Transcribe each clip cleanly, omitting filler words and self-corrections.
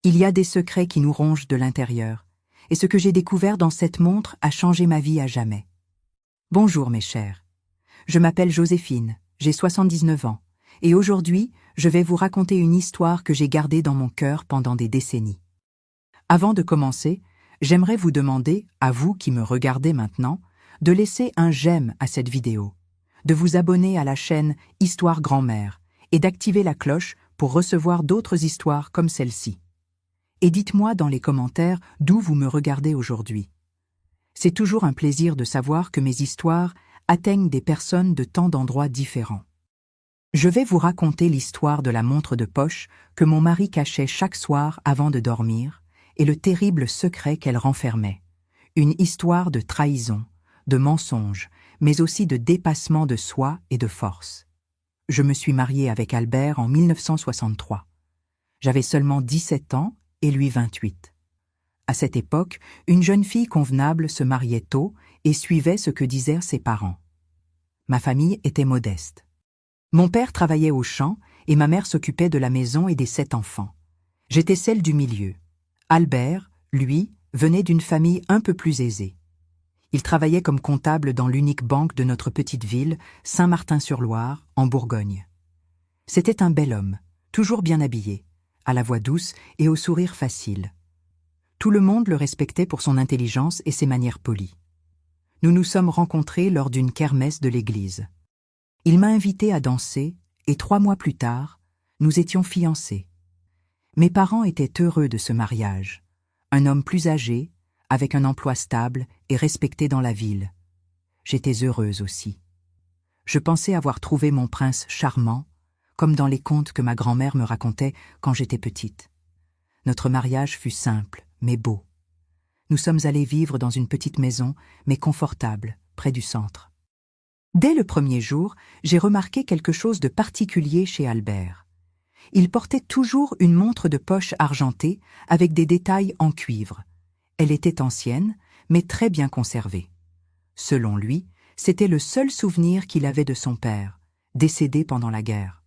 Il y a des secrets qui nous rongent de l'intérieur, et ce que j'ai découvert dans cette montre a changé ma vie à jamais. Bonjour mes chers. Je m'appelle Joséphine, j'ai 79 ans, et aujourd'hui, je vais vous raconter une histoire que j'ai gardée dans mon cœur pendant des décennies. Avant de commencer, j'aimerais vous demander, à vous qui me regardez maintenant, de laisser un j'aime à cette vidéo, de vous abonner à la chaîne Histoire Grand-Mère et d'activer la cloche pour recevoir d'autres histoires comme celle-ci. Et dites-moi dans les commentaires d'où vous me regardez aujourd'hui. C'est toujours un plaisir de savoir que mes histoires atteignent des personnes de tant d'endroits différents. Je vais vous raconter l'histoire de la montre de poche que mon mari cachait chaque soir avant de dormir et le terrible secret qu'elle renfermait. Une histoire de trahison, de mensonge, mais aussi de dépassement de soi et de force. Je me suis mariée avec Albert en 1963. J'avais seulement 17 ans et lui 28. À cette époque, une jeune fille convenable se mariait tôt et suivait ce que disaient ses parents. Ma famille était modeste. Mon père travaillait au champ et ma mère s'occupait de la maison et des 7 enfants. J'étais celle du milieu. Albert, lui, venait d'une famille un peu plus aisée. Il travaillait comme comptable dans l'unique banque de notre petite ville, Saint-Martin-sur-Loire, en Bourgogne. C'était un bel homme, toujours bien habillé, à la voix douce et au sourire facile. Tout le monde le respectait pour son intelligence et ses manières polies. Nous nous sommes rencontrés lors d'une kermesse de l'église. Il m'a invité à danser et 3 mois plus tard, nous étions fiancés. Mes parents étaient heureux de ce mariage. Un homme plus âgé, avec un emploi stable et respecté dans la ville. J'étais heureuse aussi. Je pensais avoir trouvé mon prince charmant, comme dans les contes que ma grand-mère me racontait quand j'étais petite. Notre mariage fut simple, mais beau. Nous sommes allés vivre dans une petite maison, mais confortable, près du centre. Dès le premier jour, j'ai remarqué quelque chose de particulier chez Albert. Il portait toujours une montre de poche argentée avec des détails en cuivre. Elle était ancienne, mais très bien conservée. Selon lui, c'était le seul souvenir qu'il avait de son père, décédé pendant la guerre.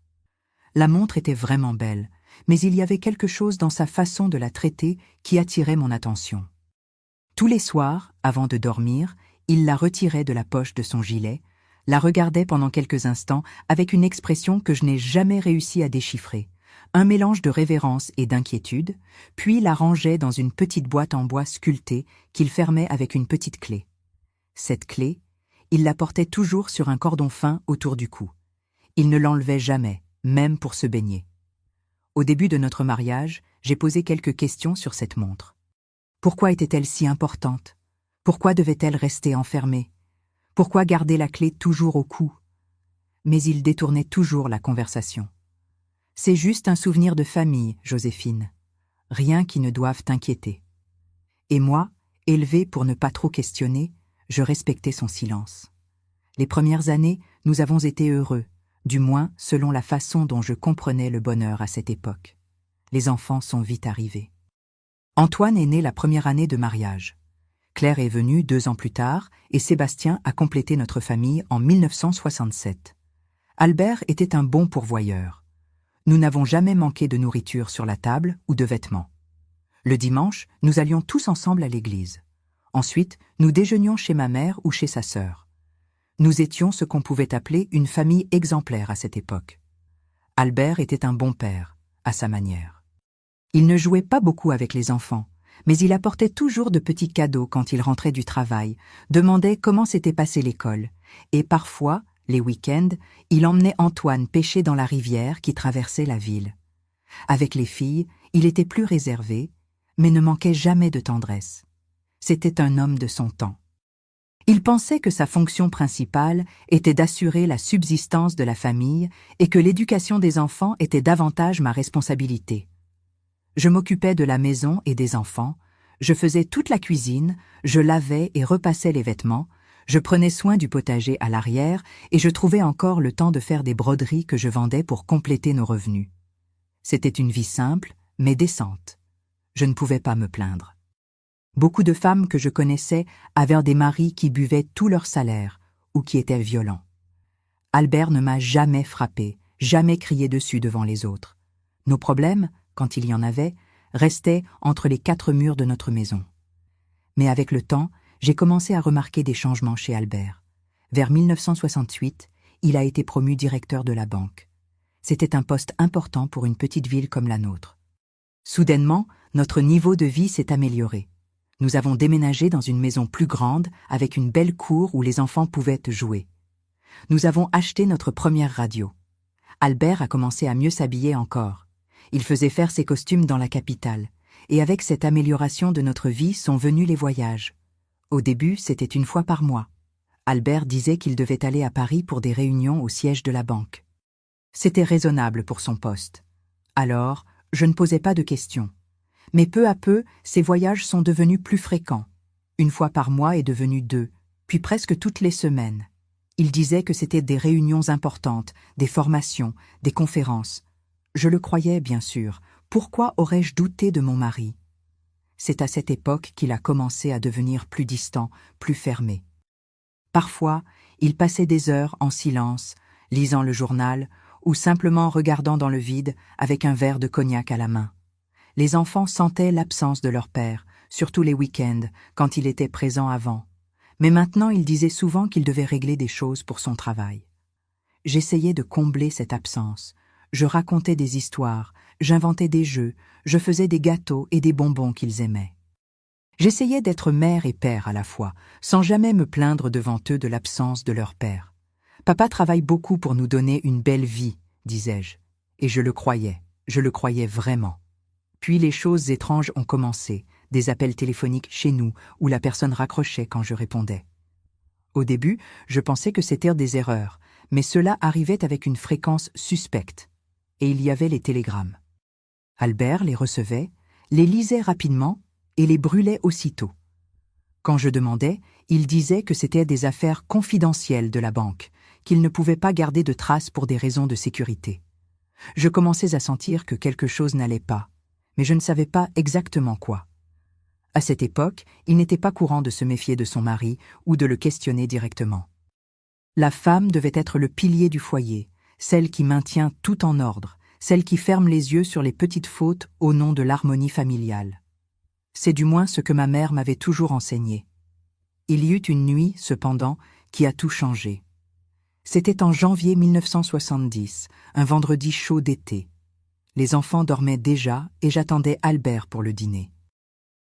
La montre était vraiment belle, mais il y avait quelque chose dans sa façon de la traiter qui attirait mon attention. Tous les soirs, avant de dormir, il la retirait de la poche de son gilet, la regardait pendant quelques instants avec une expression que je n'ai jamais réussi à déchiffrer, un mélange de révérence et d'inquiétude, puis la rangeait dans une petite boîte en bois sculptée qu'il fermait avec une petite clé. Cette clé, il la portait toujours sur un cordon fin autour du cou. Il ne l'enlevait jamais, même pour se baigner. Au début de notre mariage, j'ai posé quelques questions sur cette montre. Pourquoi était-elle si importante? Pourquoi devait-elle rester enfermée? Pourquoi garder la clé toujours au cou? Mais il détournait toujours la conversation. C'est juste un souvenir de famille, Joséphine. Rien qui ne doive t'inquiéter. Et moi, élevée pour ne pas trop questionner, je respectais son silence. Les premières années, nous avons été heureux, du moins selon la façon dont je comprenais le bonheur à cette époque. Les enfants sont vite arrivés. Antoine est né la première année de mariage. Claire est venue 2 ans plus tard et Sébastien a complété notre famille en 1967. Albert était un bon pourvoyeur. Nous n'avons jamais manqué de nourriture sur la table ou de vêtements. Le dimanche, nous allions tous ensemble à l'église. Ensuite, nous déjeunions chez ma mère ou chez sa sœur. Nous étions ce qu'on pouvait appeler une famille exemplaire à cette époque. Albert était un bon père, à sa manière. Il ne jouait pas beaucoup avec les enfants, mais il apportait toujours de petits cadeaux quand il rentrait du travail, demandait comment s'était passée l'école, et parfois, les week-ends, il emmenait Antoine pêcher dans la rivière qui traversait la ville. Avec les filles, il était plus réservé, mais ne manquait jamais de tendresse. C'était un homme de son temps. Il pensait que sa fonction principale était d'assurer la subsistance de la famille et que l'éducation des enfants était davantage ma responsabilité. Je m'occupais de la maison et des enfants, je faisais toute la cuisine, je lavais et repassais les vêtements, je prenais soin du potager à l'arrière et je trouvais encore le temps de faire des broderies que je vendais pour compléter nos revenus. C'était une vie simple, mais décente. Je ne pouvais pas me plaindre. Beaucoup de femmes que je connaissais avaient des maris qui buvaient tout leur salaire ou qui étaient violents. Albert ne m'a jamais frappé, jamais crié dessus devant les autres. Nos problèmes, quand il y en avait, restait entre les 4 murs de notre maison. Mais avec le temps, j'ai commencé à remarquer des changements chez Albert. Vers 1968, il a été promu directeur de la banque. C'était un poste important pour une petite ville comme la nôtre. Soudainement, notre niveau de vie s'est amélioré. Nous avons déménagé dans une maison plus grande, avec une belle cour où les enfants pouvaient jouer. Nous avons acheté notre première radio. Albert a commencé à mieux s'habiller encore. Il faisait faire ses costumes dans la capitale. Et avec cette amélioration de notre vie sont venus les voyages. Au début, c'était une fois par mois. Albert disait qu'il devait aller à Paris pour des réunions au siège de la banque. C'était raisonnable pour son poste. Alors, je ne posais pas de questions. Mais peu à peu, ces voyages sont devenus plus fréquents. Une fois par mois est devenu 2, puis presque toutes les semaines. Il disait que c'était des réunions importantes, des formations, des conférences. Je le croyais, bien sûr. Pourquoi aurais-je douté de mon mari? C'est à cette époque qu'il a commencé à devenir plus distant, plus fermé. Parfois, il passait des heures en silence, lisant le journal ou simplement regardant dans le vide avec un verre de cognac à la main. Les enfants sentaient l'absence de leur père, surtout les week-ends, quand il était présent avant. Mais maintenant, il disait souvent qu'il devait régler des choses pour son travail. J'essayais de combler cette absence. Je racontais des histoires, j'inventais des jeux, je faisais des gâteaux et des bonbons qu'ils aimaient. J'essayais d'être mère et père à la fois, sans jamais me plaindre devant eux de l'absence de leur père. « Papa travaille beaucoup pour nous donner une belle vie », disais-je. Et je le croyais vraiment. Puis les choses étranges ont commencé, des appels téléphoniques chez nous, où la personne raccrochait quand je répondais. Au début, je pensais que c'était des erreurs, mais cela arrivait avec une fréquence suspecte. Et il y avait les télégrammes. Albert les recevait, les lisait rapidement et les brûlait aussitôt. Quand je demandais, il disait que c'était des affaires confidentielles de la banque, qu'il ne pouvait pas garder de traces pour des raisons de sécurité. Je commençais à sentir que quelque chose n'allait pas, mais je ne savais pas exactement quoi. À cette époque, il n'était pas courant de se méfier de son mari ou de le questionner directement. La femme devait être le pilier du foyer, celle qui maintient tout en ordre, celle qui ferme les yeux sur les petites fautes au nom de l'harmonie familiale. C'est du moins ce que ma mère m'avait toujours enseigné. Il y eut une nuit, cependant, qui a tout changé. C'était en janvier 1970, un vendredi chaud d'été. Les enfants dormaient déjà et j'attendais Albert pour le dîner.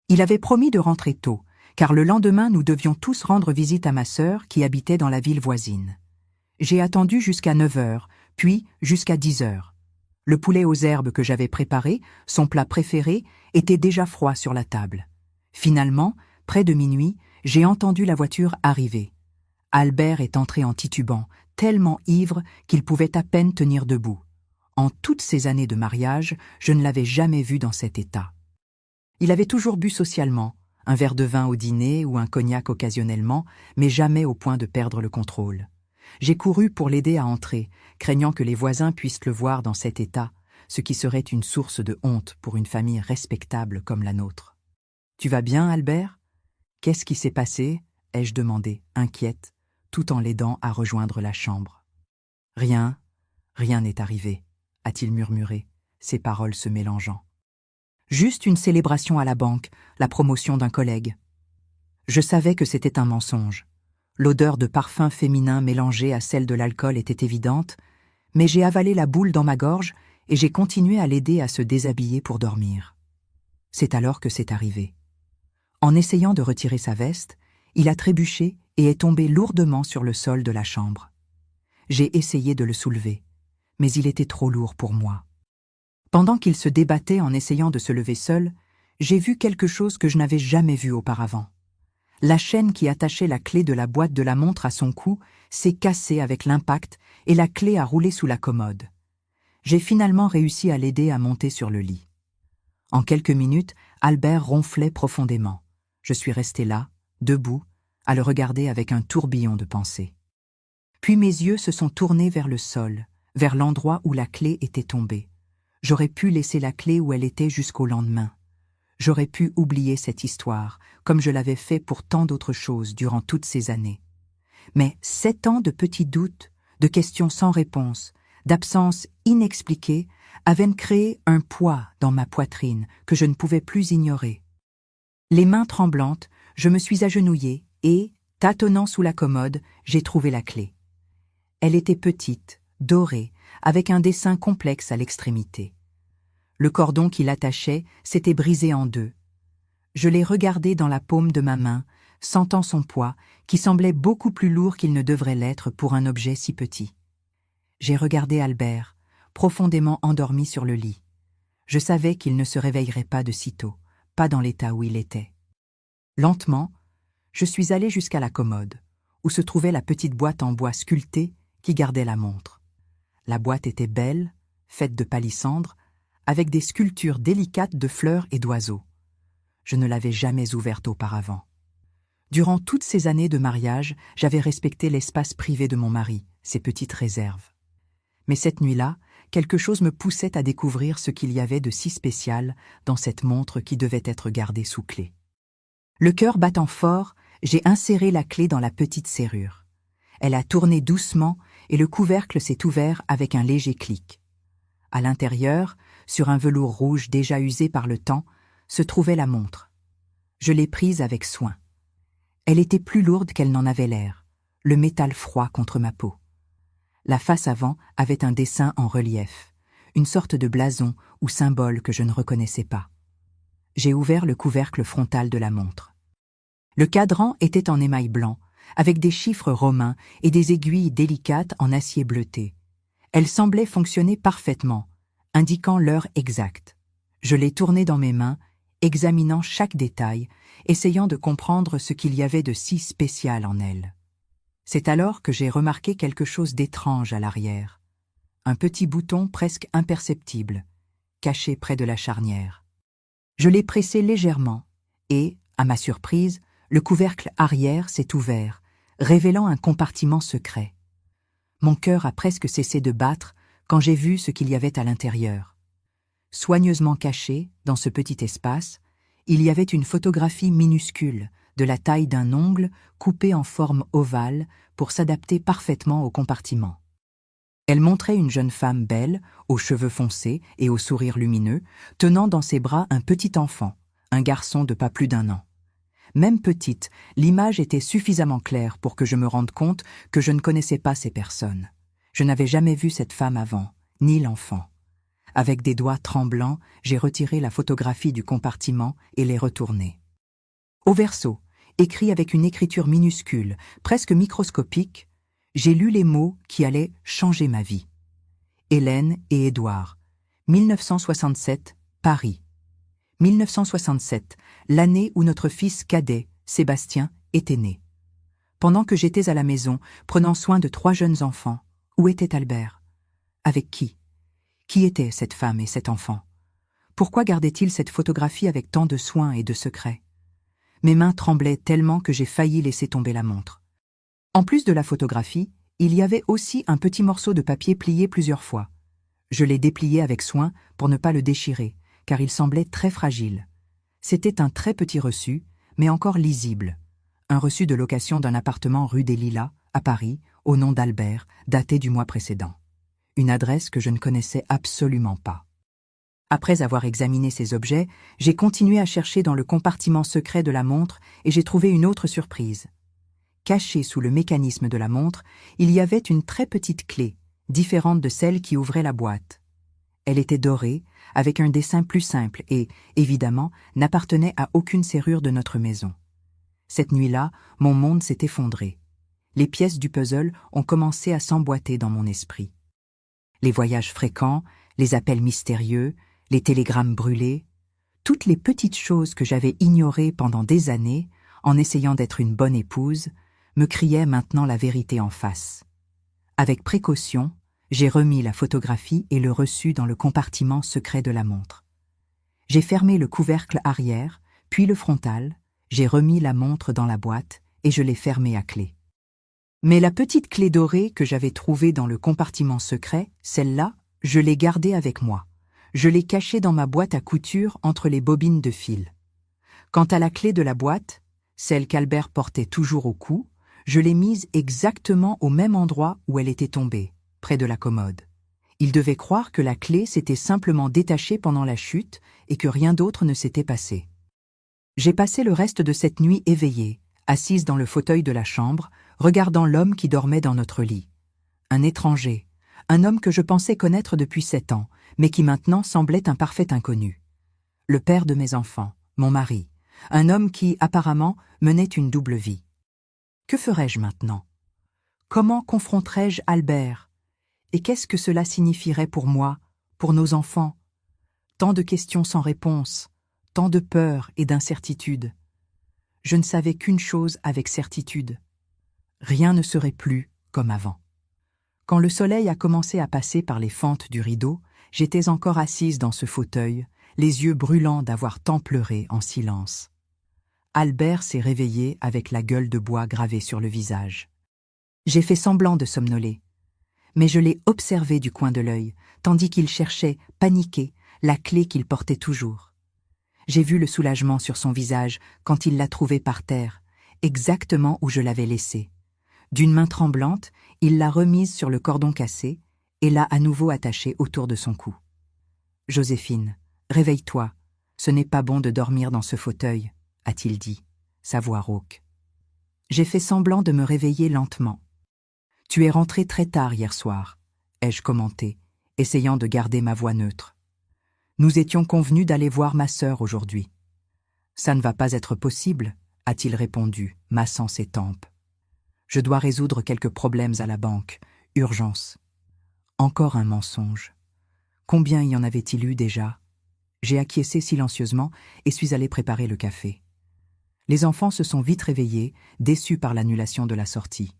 Il avait promis de rentrer tôt, car le lendemain nous devions tous rendre visite à ma sœur qui habitait dans la ville voisine. J'ai attendu jusqu'à 9 heures, puis jusqu'à 10 heures. Le poulet aux herbes que j'avais préparé, son plat préféré, était déjà froid sur la table. Finalement, près de minuit, j'ai entendu la voiture arriver. Albert est entré en titubant, tellement ivre qu'il pouvait à peine tenir debout. En toutes ces années de mariage, je ne l'avais jamais vu dans cet état. Il avait toujours bu socialement, un verre de vin au dîner ou un cognac occasionnellement, mais jamais au point de perdre le contrôle. J'ai couru pour l'aider à entrer, craignant que les voisins puissent le voir dans cet état, ce qui serait une source de honte pour une famille respectable comme la nôtre. « Tu vas bien, Albert ? Qu'est-ce qui s'est passé ?» ai-je demandé, inquiète, tout en l'aidant à rejoindre la chambre. « Rien n'est arrivé, » a-t-il murmuré, ses paroles se mélangeant. « Juste une célébration à la banque, la promotion d'un collègue. » Je savais que c'était un mensonge. L'odeur de parfum féminin mélangée à celle de l'alcool était évidente, mais j'ai avalé la boule dans ma gorge et j'ai continué à l'aider à se déshabiller pour dormir. C'est alors que c'est arrivé. En essayant de retirer sa veste, il a trébuché et est tombé lourdement sur le sol de la chambre. J'ai essayé de le soulever, mais il était trop lourd pour moi. Pendant qu'il se débattait en essayant de se lever seul, j'ai vu quelque chose que je n'avais jamais vu auparavant. La chaîne qui attachait la clé de la boîte de la montre à son cou s'est cassée avec l'impact et la clé a roulé sous la commode. J'ai finalement réussi à l'aider à monter sur le lit. En quelques minutes, Albert ronflait profondément. Je suis restée là, debout, à le regarder avec un tourbillon de pensées. Puis mes yeux se sont tournés vers le sol, vers l'endroit où la clé était tombée. J'aurais pu laisser la clé où elle était jusqu'au lendemain. J'aurais pu oublier cette histoire, comme je l'avais fait pour tant d'autres choses durant toutes ces années. Mais 7 ans de petits doutes, de questions sans réponse, d'absence inexpliquée, avaient créé un poids dans ma poitrine que je ne pouvais plus ignorer. Les mains tremblantes, je me suis agenouillée et, tâtonnant sous la commode, j'ai trouvé la clé. Elle était petite, dorée, avec un dessin complexe à l'extrémité. Le cordon qui l'attachait s'était brisé en deux. Je l'ai regardé dans la paume de ma main, sentant son poids, qui semblait beaucoup plus lourd qu'il ne devrait l'être pour un objet si petit. J'ai regardé Albert, profondément endormi sur le lit. Je savais qu'il ne se réveillerait pas de sitôt, pas dans l'état où il était. Lentement, je suis allé jusqu'à la commode, où se trouvait la petite boîte en bois sculpté qui gardait la montre. La boîte était belle, faite de palissandre, avec des sculptures délicates de fleurs et d'oiseaux. Je ne l'avais jamais ouverte auparavant. Durant toutes ces années de mariage, j'avais respecté l'espace privé de mon mari, ses petites réserves. Mais cette nuit-là, quelque chose me poussait à découvrir ce qu'il y avait de si spécial dans cette montre qui devait être gardée sous clé. Le cœur battant fort, j'ai inséré la clé dans la petite serrure. Elle a tourné doucement et le couvercle s'est ouvert avec un léger clic. À l'intérieur, sur un velours rouge déjà usé par le temps, se trouvait la montre. Je l'ai prise avec soin. Elle était plus lourde qu'elle n'en avait l'air, le métal froid contre ma peau. La face avant avait un dessin en relief, une sorte de blason ou symbole que je ne reconnaissais pas. J'ai ouvert le couvercle frontal de la montre. Le cadran était en émail blanc, avec des chiffres romains et des aiguilles délicates en acier bleuté. Elle semblait fonctionner parfaitement, indiquant l'heure exacte. Je l'ai tournée dans mes mains, examinant chaque détail, essayant de comprendre ce qu'il y avait de si spécial en elle. C'est alors que j'ai remarqué quelque chose d'étrange à l'arrière. Un petit bouton presque imperceptible, caché près de la charnière. Je l'ai pressé légèrement et, à ma surprise, le couvercle arrière s'est ouvert, révélant un compartiment secret. Mon cœur a presque cessé de battre quand j'ai vu ce qu'il y avait à l'intérieur. Soigneusement caché, dans ce petit espace, il y avait une photographie minuscule, de la taille d'un ongle, coupée en forme ovale pour s'adapter parfaitement au compartiment. Elle montrait une jeune femme belle, aux cheveux foncés et au sourire lumineux, tenant dans ses bras un petit enfant, un garçon de pas plus d'1 an. Même petite, l'image était suffisamment claire pour que je me rende compte que je ne connaissais pas ces personnes. Je n'avais jamais vu cette femme avant, ni l'enfant. Avec des doigts tremblants, j'ai retiré la photographie du compartiment et l'ai retournée. Au verso, écrit avec une écriture minuscule, presque microscopique, j'ai lu les mots qui allaient changer ma vie. Hélène et Édouard, 1967, Paris. 1967, l'année où notre fils cadet, Sébastien, était né. Pendant que j'étais à la maison, prenant soin de 3 jeunes enfants, où était Albert? Avec qui? Qui était cette femme et cet enfant? Pourquoi gardait-il cette photographie avec tant de soin et de secret? Mes mains tremblaient tellement que j'ai failli laisser tomber la montre. En plus de la photographie, il y avait aussi un petit morceau de papier plié plusieurs fois. Je l'ai déplié avec soin pour ne pas le déchirer, car il semblait très fragile. C'était un très petit reçu, mais encore lisible. Un reçu de location d'un appartement rue des Lilas, à Paris, au nom d'Albert, daté du mois précédent. Une adresse que je ne connaissais absolument pas. Après avoir examiné ces objets, j'ai continué à chercher dans le compartiment secret de la montre et j'ai trouvé une autre surprise. Cachée sous le mécanisme de la montre, il y avait une très petite clé, différente de celle qui ouvrait la boîte. Elle était dorée, avec un dessin plus simple et, évidemment, n'appartenait à aucune serrure de notre maison. Cette nuit-là, mon monde s'est effondré. Les pièces du puzzle ont commencé à s'emboîter dans mon esprit. Les voyages fréquents, les appels mystérieux, les télégrammes brûlés, toutes les petites choses que j'avais ignorées pendant des années, en essayant d'être une bonne épouse, me criaient maintenant la vérité en face. Avec précaution, j'ai remis la photographie et le reçu dans le compartiment secret de la montre. J'ai fermé le couvercle arrière, puis le frontal, j'ai remis la montre dans la boîte et je l'ai fermée à clé. Mais la petite clé dorée que j'avais trouvée dans le compartiment secret, celle-là, je l'ai gardée avec moi. Je l'ai cachée dans ma boîte à couture entre les bobines de fil. Quant à la clé de la boîte, celle qu'Albert portait toujours au cou, je l'ai mise exactement au même endroit où elle était tombée, près de la commode. Il devait croire que la clé s'était simplement détachée pendant la chute et que rien d'autre ne s'était passé. J'ai passé le reste de cette nuit éveillée, assise dans le fauteuil de la chambre, regardant l'homme qui dormait dans notre lit. Un étranger, un homme que je pensais connaître depuis 7 ans, mais qui maintenant semblait un parfait inconnu. Le père de mes enfants, mon mari, un homme qui, apparemment, menait une double vie. Que ferais-je maintenant? Comment confronterais-je Albert? Et qu'est-ce que cela signifierait pour moi, pour nos enfants? Tant de questions sans réponse, tant de peur et d'incertitude. Je ne savais qu'une chose avec certitude. Rien ne serait plus comme avant. Quand le soleil a commencé à passer par les fentes du rideau, j'étais encore assise dans ce fauteuil, les yeux brûlants d'avoir tant pleuré en silence. Albert s'est réveillé avec la gueule de bois gravée sur le visage. J'ai fait semblant de somnoler, mais je l'ai observé du coin de l'œil, tandis qu'il cherchait, paniqué, la clé qu'il portait toujours. J'ai vu le soulagement sur son visage quand il l'a trouvée par terre, exactement où je l'avais laissée. D'une main tremblante, il l'a remise sur le cordon cassé et l'a à nouveau attachée autour de son cou. « Joséphine, réveille-toi, ce n'est pas bon de dormir dans ce fauteuil, » a-t-il dit, sa voix rauque. J'ai fait semblant de me réveiller lentement. « Tu es rentrée très tard hier soir, » ai-je commenté, essayant de garder ma voix neutre. « Nous étions convenus d'aller voir ma sœur aujourd'hui. »« Ça ne va pas être possible, » a-t-il répondu, massant ses tempes. « Je dois résoudre quelques problèmes à la banque. Urgence. » Encore un mensonge. Combien y en avait-il eu déjà? J'ai acquiescé silencieusement et suis allé préparer le café. Les enfants se sont vite réveillés, déçus par l'annulation de la sortie.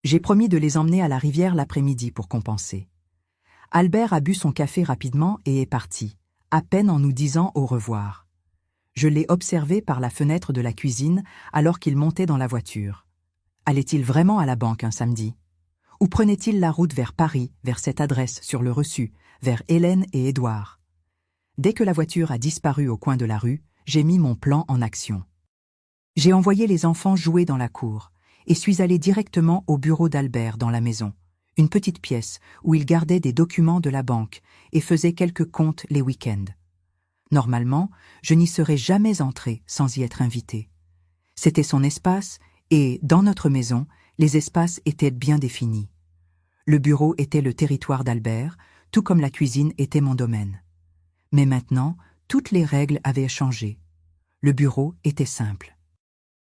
J'ai promis de les emmener à la rivière l'après-midi pour compenser. Albert a bu son café rapidement et est parti, à peine en nous disant au revoir. Je l'ai observé par la fenêtre de la cuisine alors qu'il montait dans la voiture. Allait-il vraiment à la banque un samedi? Ou prenait-il la route vers Paris, vers cette adresse sur le reçu, vers Hélène et Édouard? Dès que la voiture a disparu au coin de la rue, j'ai mis mon plan en action. J'ai envoyé les enfants jouer dans la cour et suis allé directement au bureau d'Albert dans la maison, une petite pièce où il gardait des documents de la banque et faisait quelques comptes les week-ends. Normalement, je n'y serais jamais entrée sans y être invitée. C'était son espace et, dans notre maison, les espaces étaient bien définis. Le bureau était le territoire d'Albert, tout comme la cuisine était mon domaine. Mais maintenant, toutes les règles avaient changé. Le bureau était simple.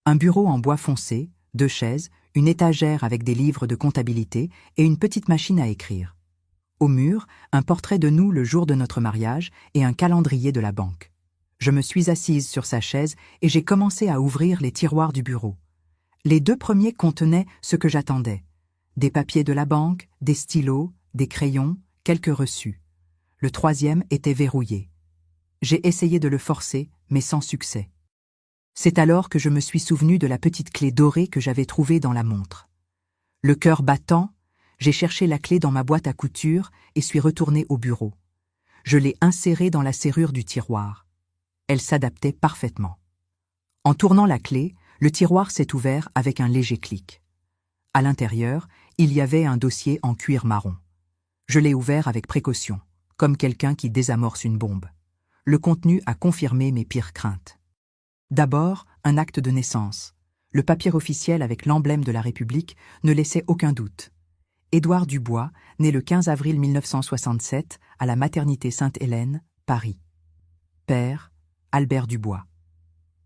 Un bureau en bois foncé, 2 chaises, une étagère avec des livres de comptabilité et une petite machine à écrire. Au mur, un portrait de nous le jour de notre mariage et un calendrier de la banque. Je me suis assise sur sa chaise et j'ai commencé à ouvrir les tiroirs du bureau. Les 2 premiers contenaient ce que j'attendais. Des papiers de la banque, des stylos, des crayons, quelques reçus. Le 3e était verrouillé. J'ai essayé de le forcer, mais sans succès. C'est alors que je me suis souvenu de la petite clé dorée que j'avais trouvée dans la montre. Le cœur battant, j'ai cherché la clé dans ma boîte à couture et suis retourné au bureau. Je l'ai insérée dans la serrure du tiroir. Elle s'adaptait parfaitement. En tournant la clé, le tiroir s'est ouvert avec un léger clic. À l'intérieur, il y avait un dossier en cuir marron. Je l'ai ouvert avec précaution, comme quelqu'un qui désamorce une bombe. Le contenu a confirmé mes pires craintes. D'abord, un acte de naissance. Le papier officiel avec l'emblème de la République ne laissait aucun doute. Édouard Dubois, né le 15 avril 1967 à la maternité Sainte-Hélène, Paris. Père, Albert Dubois.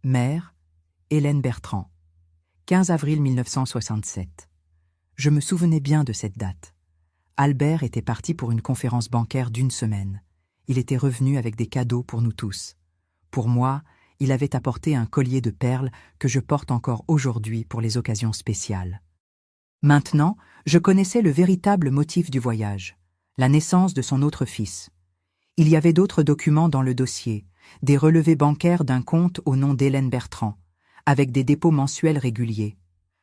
Mère, Hélène Bertrand. 15 avril 1967. Je me souvenais bien de cette date. Albert était parti pour une conférence bancaire d'1 semaine. Il était revenu avec des cadeaux pour nous tous. Pour moi, il avait apporté un collier de perles que je porte encore aujourd'hui pour les occasions spéciales. Maintenant, je connaissais le véritable motif du voyage, la naissance de son autre fils. Il y avait d'autres documents dans le dossier, des relevés bancaires d'un compte au nom d'Hélène Bertrand, avec des dépôts mensuels réguliers.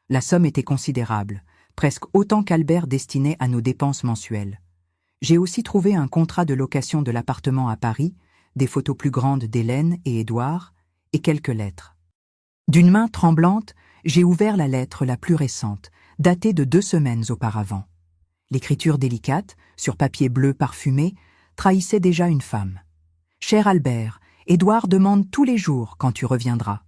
La somme était considérable, presque autant qu'Albert destinait à nos dépenses mensuelles. J'ai aussi trouvé un contrat de location de l'appartement à Paris, des photos plus grandes d'Hélène et Édouard, et quelques lettres. D'une main tremblante, j'ai ouvert la lettre la plus récente, datée de 2 semaines auparavant. L'écriture délicate, sur papier bleu parfumé, trahissait déjà une femme. « Cher Albert, Édouard demande tous les jours quand tu reviendras.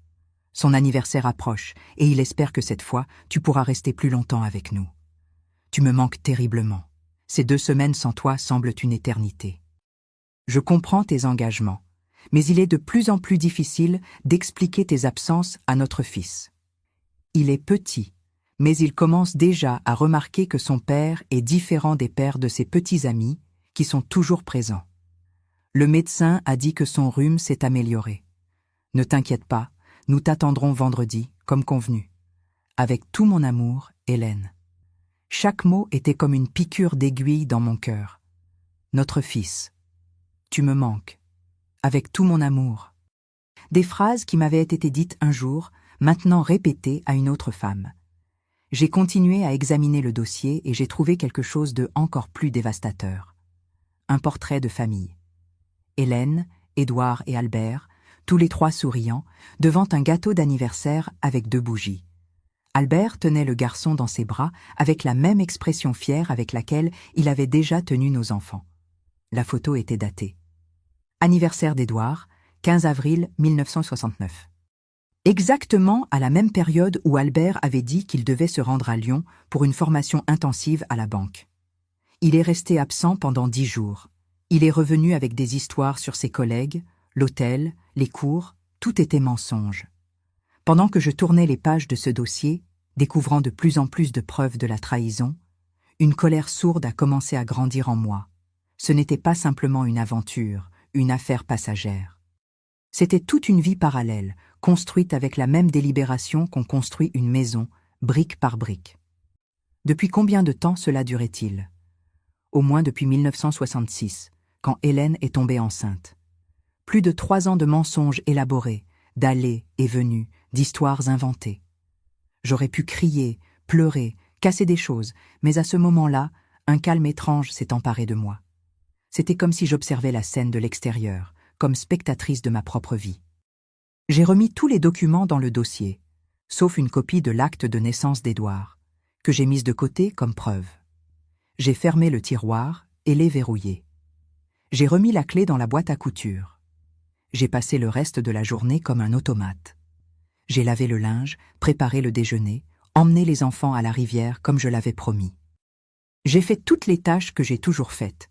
Son anniversaire approche et il espère que cette fois, tu pourras rester plus longtemps avec nous. Tu me manques terriblement. Ces 2 semaines sans toi semblent une éternité. Je comprends tes engagements, mais il est de plus en plus difficile d'expliquer tes absences à notre fils. Il est petit, mais il commence déjà à remarquer que son père est différent des pères de ses petits amis, qui sont toujours présents. Le médecin a dit que son rhume s'est amélioré. Ne t'inquiète pas, nous t'attendrons vendredi, comme convenu. Avec tout mon amour, Hélène. » Chaque mot était comme une piqûre d'aiguille dans mon cœur. Notre fils. Tu me manques. Avec tout mon amour. Des phrases qui m'avaient été dites un jour, maintenant répétées à une autre femme. J'ai continué à examiner le dossier et j'ai trouvé quelque chose de encore plus dévastateur. Un portrait de famille. Hélène, Édouard et Albert, tous les 3 souriants, devant un gâteau d'anniversaire avec 2 bougies. Albert tenait le garçon dans ses bras avec la même expression fière avec laquelle il avait déjà tenu nos enfants. La photo était datée. Anniversaire d'Édouard, 15 avril 1969. Exactement à la même période où Albert avait dit qu'il devait se rendre à Lyon pour une formation intensive à la banque. Il est resté absent pendant 10 jours. Il est revenu avec des histoires sur ses collègues, l'hôtel, les cours, tout était mensonge. Pendant que je tournais les pages de ce dossier, découvrant de plus en plus de preuves de la trahison, une colère sourde a commencé à grandir en moi. Ce n'était pas simplement une aventure, une affaire passagère. C'était toute une vie parallèle, construite avec la même délibération qu'on construit une maison, brique par brique. Depuis combien de temps cela durait-il? Au moins depuis 1966, quand Hélène est tombée enceinte. Plus de 3 ans de mensonges élaborés, d'allées et venues, d'histoires inventées. J'aurais pu crier, pleurer, casser des choses, mais à ce moment-là, un calme étrange s'est emparé de moi. C'était comme si j'observais la scène de l'extérieur, comme spectatrice de ma propre vie. J'ai remis tous les documents dans le dossier, sauf une copie de l'acte de naissance d'Édouard, que j'ai mise de côté comme preuve. J'ai fermé le tiroir et l'ai verrouillé. J'ai remis la clé dans la boîte à couture. J'ai passé le reste de la journée comme un automate. J'ai lavé le linge, préparé le déjeuner, emmené les enfants à la rivière comme je l'avais promis. J'ai fait toutes les tâches que j'ai toujours faites,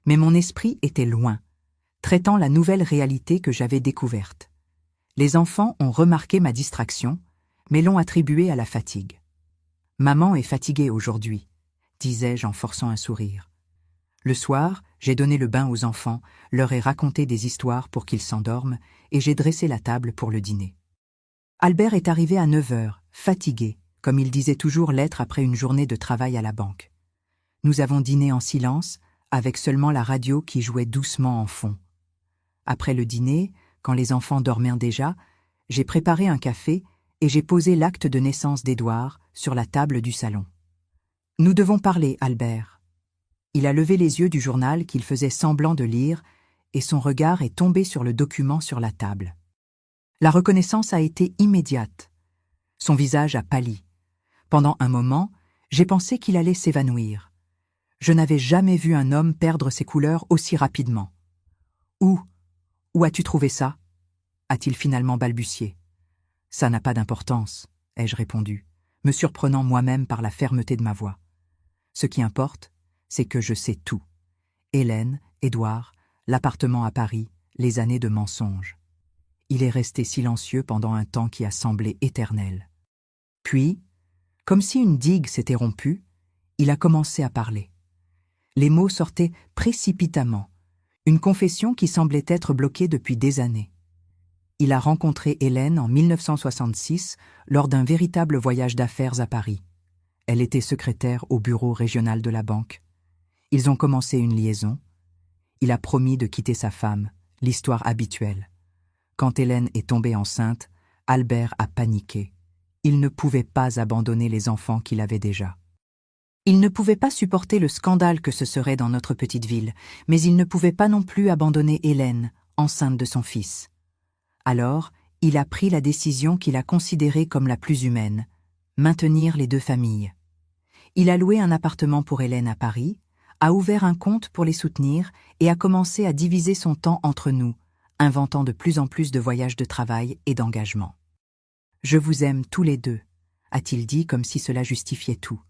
mais mon esprit était loin, traitant la nouvelle réalité que j'avais découverte. Les enfants ont remarqué ma distraction, mais l'ont attribuée à la fatigue. « Maman est fatiguée aujourd'hui », disais-je en forçant un sourire. Le soir, j'ai donné le bain aux enfants, leur ai raconté des histoires pour qu'ils s'endorment et j'ai dressé la table pour le dîner. Albert est arrivé à 9 heures, fatigué, comme il disait toujours l'être après une journée de travail à la banque. Nous avons dîné en silence, avec seulement la radio qui jouait doucement en fond. Après le dîner, quand les enfants dormaient déjà, j'ai préparé un café et j'ai posé l'acte de naissance d'Édouard sur la table du salon. « Nous devons parler, Albert. » Il a levé les yeux du journal qu'il faisait semblant de lire et son regard est tombé sur le document sur la table. La reconnaissance a été immédiate. Son visage a pâli. Pendant un moment, j'ai pensé qu'il allait s'évanouir. Je n'avais jamais vu un homme perdre ses couleurs aussi rapidement. « Où as-tu trouvé ça ?» a-t-il finalement balbutié. « Ça n'a pas d'importance, » ai-je répondu, me surprenant moi-même par la fermeté de ma voix. Ce qui importe, c'est que je sais tout. Hélène, Édouard, l'appartement à Paris, les années de mensonges. Il est resté silencieux pendant un temps qui a semblé éternel. Puis, comme si une digue s'était rompue, il a commencé à parler. Les mots sortaient précipitamment, une confession qui semblait être bloquée depuis des années. Il a rencontré Hélène en 1966 lors d'un véritable voyage d'affaires à Paris. Elle était secrétaire au bureau régional de la banque. Ils ont commencé une liaison. Il a promis de quitter sa femme, l'histoire habituelle. Quand Hélène est tombée enceinte, Albert a paniqué. Il ne pouvait pas abandonner les enfants qu'il avait déjà. Il ne pouvait pas supporter le scandale que ce serait dans notre petite ville, mais il ne pouvait pas non plus abandonner Hélène, enceinte de son fils. Alors, il a pris la décision qu'il a considérée comme la plus humaine, maintenir les 2 familles. Il a loué un appartement pour Hélène à Paris, a ouvert un compte pour les soutenir et a commencé à diviser son temps entre nous, inventant de plus en plus de voyages de travail et d'engagement. « Je vous aime tous les deux », a-t-il dit comme si cela justifiait tout.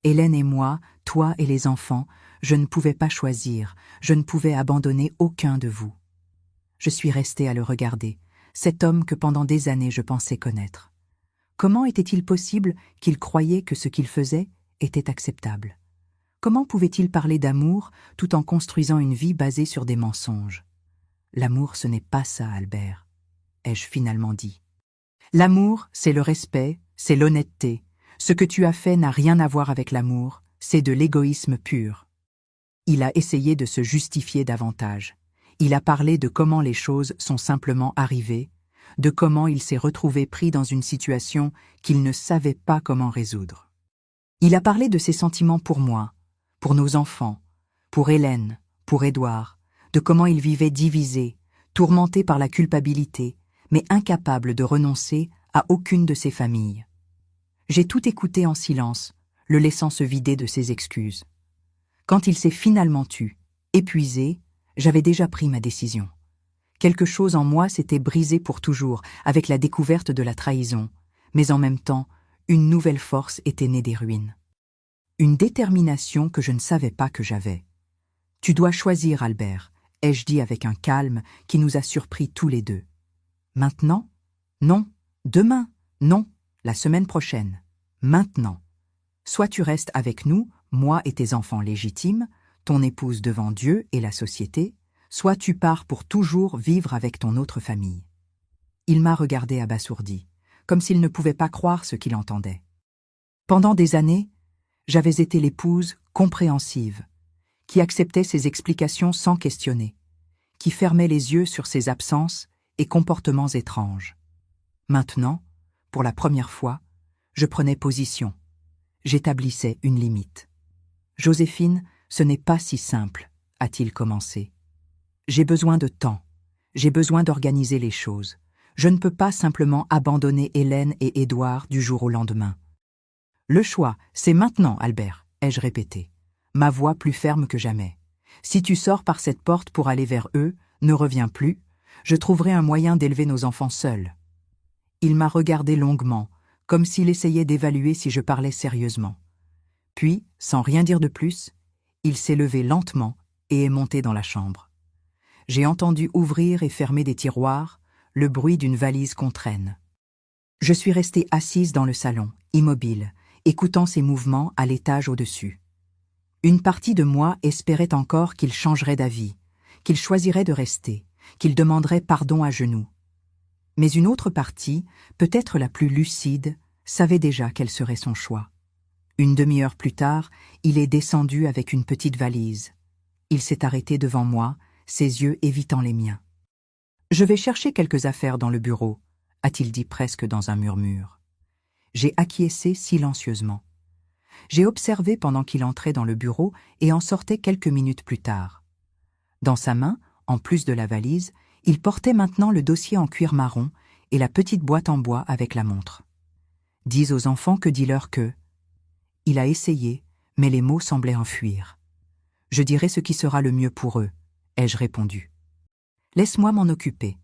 Hélène et moi, toi et les enfants, je ne pouvais pas choisir, je ne pouvais abandonner aucun de vous. Je suis restée à le regarder, cet homme que pendant des années je pensais connaître. Comment était-il possible qu'il croyait que ce qu'il faisait était acceptable? Comment pouvait-il parler d'amour tout en construisant une vie basée sur des mensonges? L'amour, ce n'est pas ça, Albert, ai-je finalement dit. L'amour, c'est le respect, c'est l'honnêteté. Ce que tu as fait n'a rien à voir avec l'amour, c'est de l'égoïsme pur. Il a essayé de se justifier davantage. Il a parlé de comment les choses sont simplement arrivées, de comment il s'est retrouvé pris dans une situation qu'il ne savait pas comment résoudre. Il a parlé de ses sentiments pour moi, pour nos enfants, pour Hélène, pour Édouard, de comment il vivait divisé, tourmenté par la culpabilité, mais incapable de renoncer à aucune de ses familles. J'ai tout écouté en silence, le laissant se vider de ses excuses. Quand il s'est finalement tu, épuisé, j'avais déjà pris ma décision. Quelque chose en moi s'était brisé pour toujours avec la découverte de la trahison, mais en même temps, une nouvelle force était née des ruines. Une détermination que je ne savais pas que j'avais. « Tu dois choisir, Albert », ai-je dit avec un calme qui nous a surpris tous les deux. « Maintenant ? Non. Demain ? Non. La semaine prochaine. Maintenant. Soit tu restes avec nous, moi et tes enfants légitimes, ton épouse devant Dieu et la société, soit tu pars pour toujours vivre avec ton autre famille. » Il m'a regardé abasourdi, comme s'il ne pouvait pas croire ce qu'il entendait. Pendant des années, j'avais été l'épouse compréhensive, qui acceptait ses explications sans questionner, qui fermait les yeux sur ses absences et comportements étranges. Maintenant, pour la première fois, je prenais position. J'établissais une limite. « Joséphine, ce n'est pas si simple, » a-t-il commencé. « J'ai besoin de temps. J'ai besoin d'organiser les choses. Je ne peux pas simplement abandonner Hélène et Édouard du jour au lendemain. »« Le choix, c'est maintenant, Albert, » ai-je répété, ma voix plus ferme que jamais. « Si tu sors par cette porte pour aller vers eux, ne reviens plus, je trouverai un moyen d'élever nos enfants seuls. » Il m'a regardé longuement, comme s'il essayait d'évaluer si je parlais sérieusement. Puis, sans rien dire de plus, il s'est levé lentement et est monté dans la chambre. J'ai entendu ouvrir et fermer des tiroirs, le bruit d'une valise qu'on traîne. Je suis restée assise dans le salon, immobile, écoutant ses mouvements à l'étage au-dessus. Une partie de moi espérait encore qu'il changerait d'avis, qu'il choisirait de rester, qu'il demanderait pardon à genoux. Mais une autre partie, peut-être la plus lucide, savait déjà quel serait son choix. Une demi-heure plus tard, il est descendu avec une petite valise. Il s'est arrêté devant moi, ses yeux évitant les miens. « Je vais chercher quelques affaires dans le bureau », a-t-il dit presque dans un murmure. J'ai acquiescé silencieusement. J'ai observé pendant qu'il entrait dans le bureau et en sortait quelques minutes plus tard. Dans sa main, en plus de la valise, il portait maintenant le dossier en cuir marron et la petite boîte en bois avec la montre. « Dis aux enfants que dis-leur que… » Il a essayé, mais les mots semblaient en fuir. « Je dirai ce qui sera le mieux pour eux », ai-je répondu. « Laisse-moi m'en occuper. »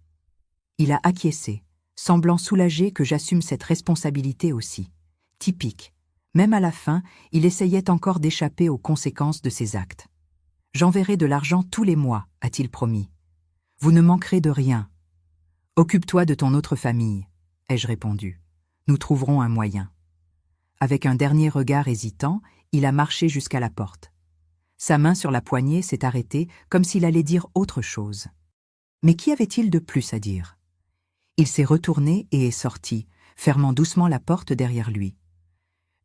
Il a acquiescé, semblant soulagé que j'assume cette responsabilité aussi. Typique. Même à la fin, il essayait encore d'échapper aux conséquences de ses actes. « J'enverrai de l'argent tous les mois », a-t-il promis. « Vous ne manquerez de rien. »« Occupe-toi de ton autre famille », ai-je répondu. « Nous trouverons un moyen. » Avec un dernier regard hésitant, il a marché jusqu'à la porte. Sa main sur la poignée s'est arrêtée comme s'il allait dire autre chose. Mais qu'y avait-il de plus à dire? Il s'est retourné et est sorti, fermant doucement la porte derrière lui.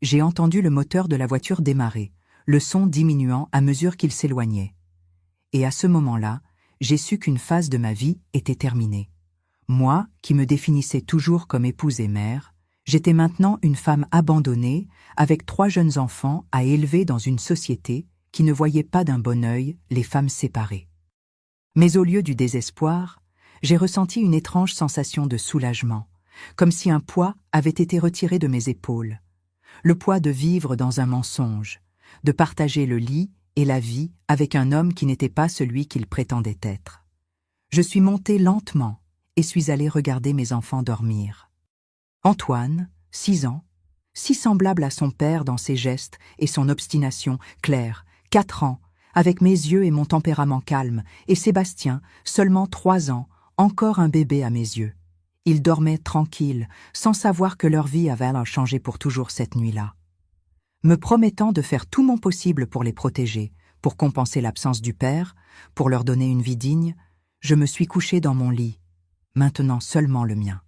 J'ai entendu le moteur de la voiture démarrer, le son diminuant à mesure qu'il s'éloignait. Et à ce moment-là, j'ai su qu'une phase de ma vie était terminée. Moi, qui me définissais toujours comme épouse et mère, j'étais maintenant une femme abandonnée, avec 3 jeunes enfants à élever dans une société qui ne voyait pas d'un bon œil les femmes séparées. Mais au lieu du désespoir, j'ai ressenti une étrange sensation de soulagement, comme si un poids avait été retiré de mes épaules. Le poids de vivre dans un mensonge, de partager le lit et la vie avec un homme qui n'était pas celui qu'il prétendait être. Je suis montée lentement et suis allée regarder mes enfants dormir. Antoine, 6 ans, si semblable à son père dans ses gestes et son obstination, Claire, 4 ans, avec mes yeux et mon tempérament calme, et Sébastien, seulement 3 ans, encore un bébé à mes yeux. Ils dormaient tranquilles, sans savoir que leur vie avait alors changé pour toujours cette nuit-là. Me promettant de faire tout mon possible pour les protéger, pour compenser l'absence du père, pour leur donner une vie digne, je me suis couchée dans mon lit, maintenant seulement le mien.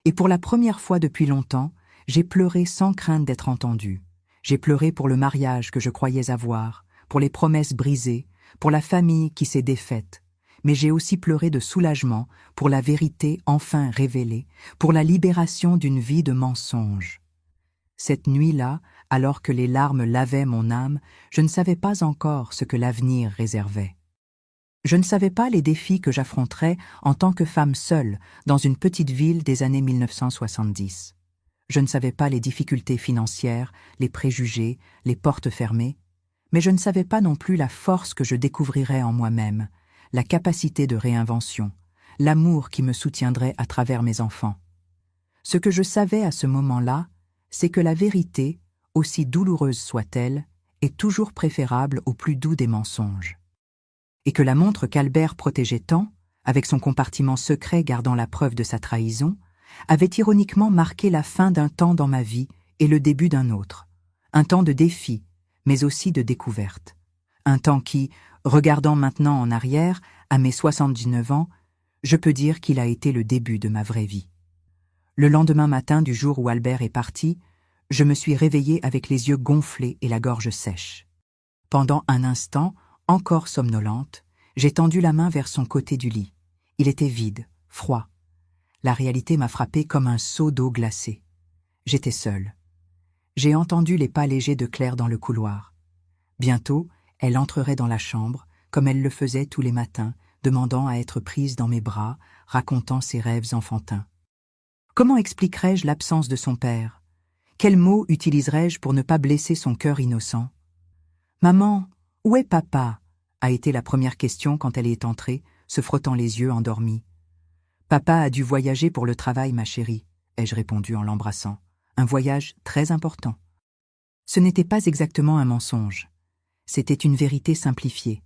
Et pour la première fois depuis longtemps, j'ai pleuré sans crainte d'être entendue. J'ai pleuré pour le mariage que je croyais avoir, pour les promesses brisées, pour la famille qui s'est défaite. Mais j'ai aussi pleuré de soulagement pour la vérité enfin révélée, pour la libération d'une vie de mensonges. Cette nuit-là, alors que les larmes lavaient mon âme, je ne savais pas encore ce que l'avenir réservait. Je ne savais pas les défis que j'affronterais en tant que femme seule dans une petite ville des années 1970. Je ne savais pas les difficultés financières, les préjugés, les portes fermées, mais je ne savais pas non plus la force que je découvrirais en moi-même, la capacité de réinvention, l'amour qui me soutiendrait à travers mes enfants. Ce que je savais à ce moment-là, c'est que la vérité, aussi douloureuse soit-elle, est toujours préférable au plus doux des mensonges. Et que la montre qu'Albert protégeait tant, avec son compartiment secret gardant la preuve de sa trahison, avait ironiquement marqué la fin d'un temps dans ma vie et le début d'un autre. Un temps de défi, mais aussi de découverte. Un temps qui, regardant maintenant en arrière, à mes 79 ans, je peux dire qu'il a été le début de ma vraie vie. Le lendemain matin du jour où Albert est parti, je me suis réveillée avec les yeux gonflés et la gorge sèche. Pendant un instant, encore somnolente, j'ai tendu la main vers son côté du lit. Il était vide, froid. La réalité m'a frappée comme un seau d'eau glacée. J'étais seule. J'ai entendu les pas légers de Claire dans le couloir. Bientôt, elle entrerait dans la chambre, comme elle le faisait tous les matins, demandant à être prise dans mes bras, racontant ses rêves enfantins. Comment expliquerais-je l'absence de son père? Quels mots utiliserais-je pour ne pas blesser son cœur innocent? « Maman, où est papa ?» a été la première question quand elle est entrée, se frottant les yeux endormie. « Papa a dû voyager pour le travail, ma chérie, » ai-je répondu en l'embrassant. Un voyage très important. Ce n'était pas exactement un mensonge. C'était une vérité simplifiée,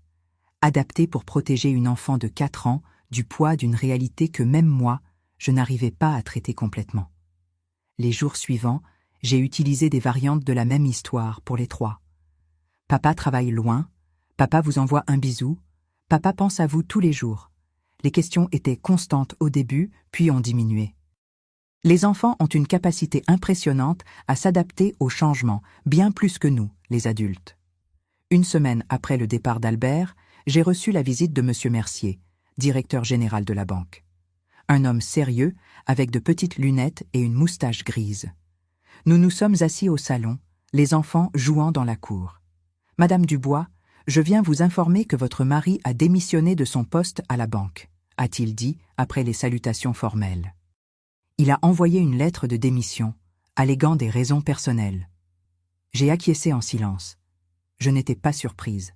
adaptée pour protéger une enfant de 4 ans du poids d'une réalité que même moi, je n'arrivais pas à traiter complètement. Les jours suivants, j'ai utilisé des variantes de la même histoire pour les 3. Papa travaille loin, papa vous envoie un bisou, papa pense à vous tous les jours. Les questions étaient constantes au début, puis ont diminué. Les enfants ont une capacité impressionnante à s'adapter aux changements, bien plus que nous, les adultes. Une semaine après le départ d'Albert, j'ai reçu la visite de M. Mercier, directeur général de la banque. Un homme sérieux, avec de petites lunettes et une moustache grise. Nous nous sommes assis au salon, les enfants jouant dans la cour. « Madame Dubois, je viens vous informer que votre mari a démissionné de son poste à la banque, » a-t-il dit après les salutations formelles. Il a envoyé une lettre de démission, alléguant des raisons personnelles. J'ai acquiescé en silence. Je n'étais pas surprise.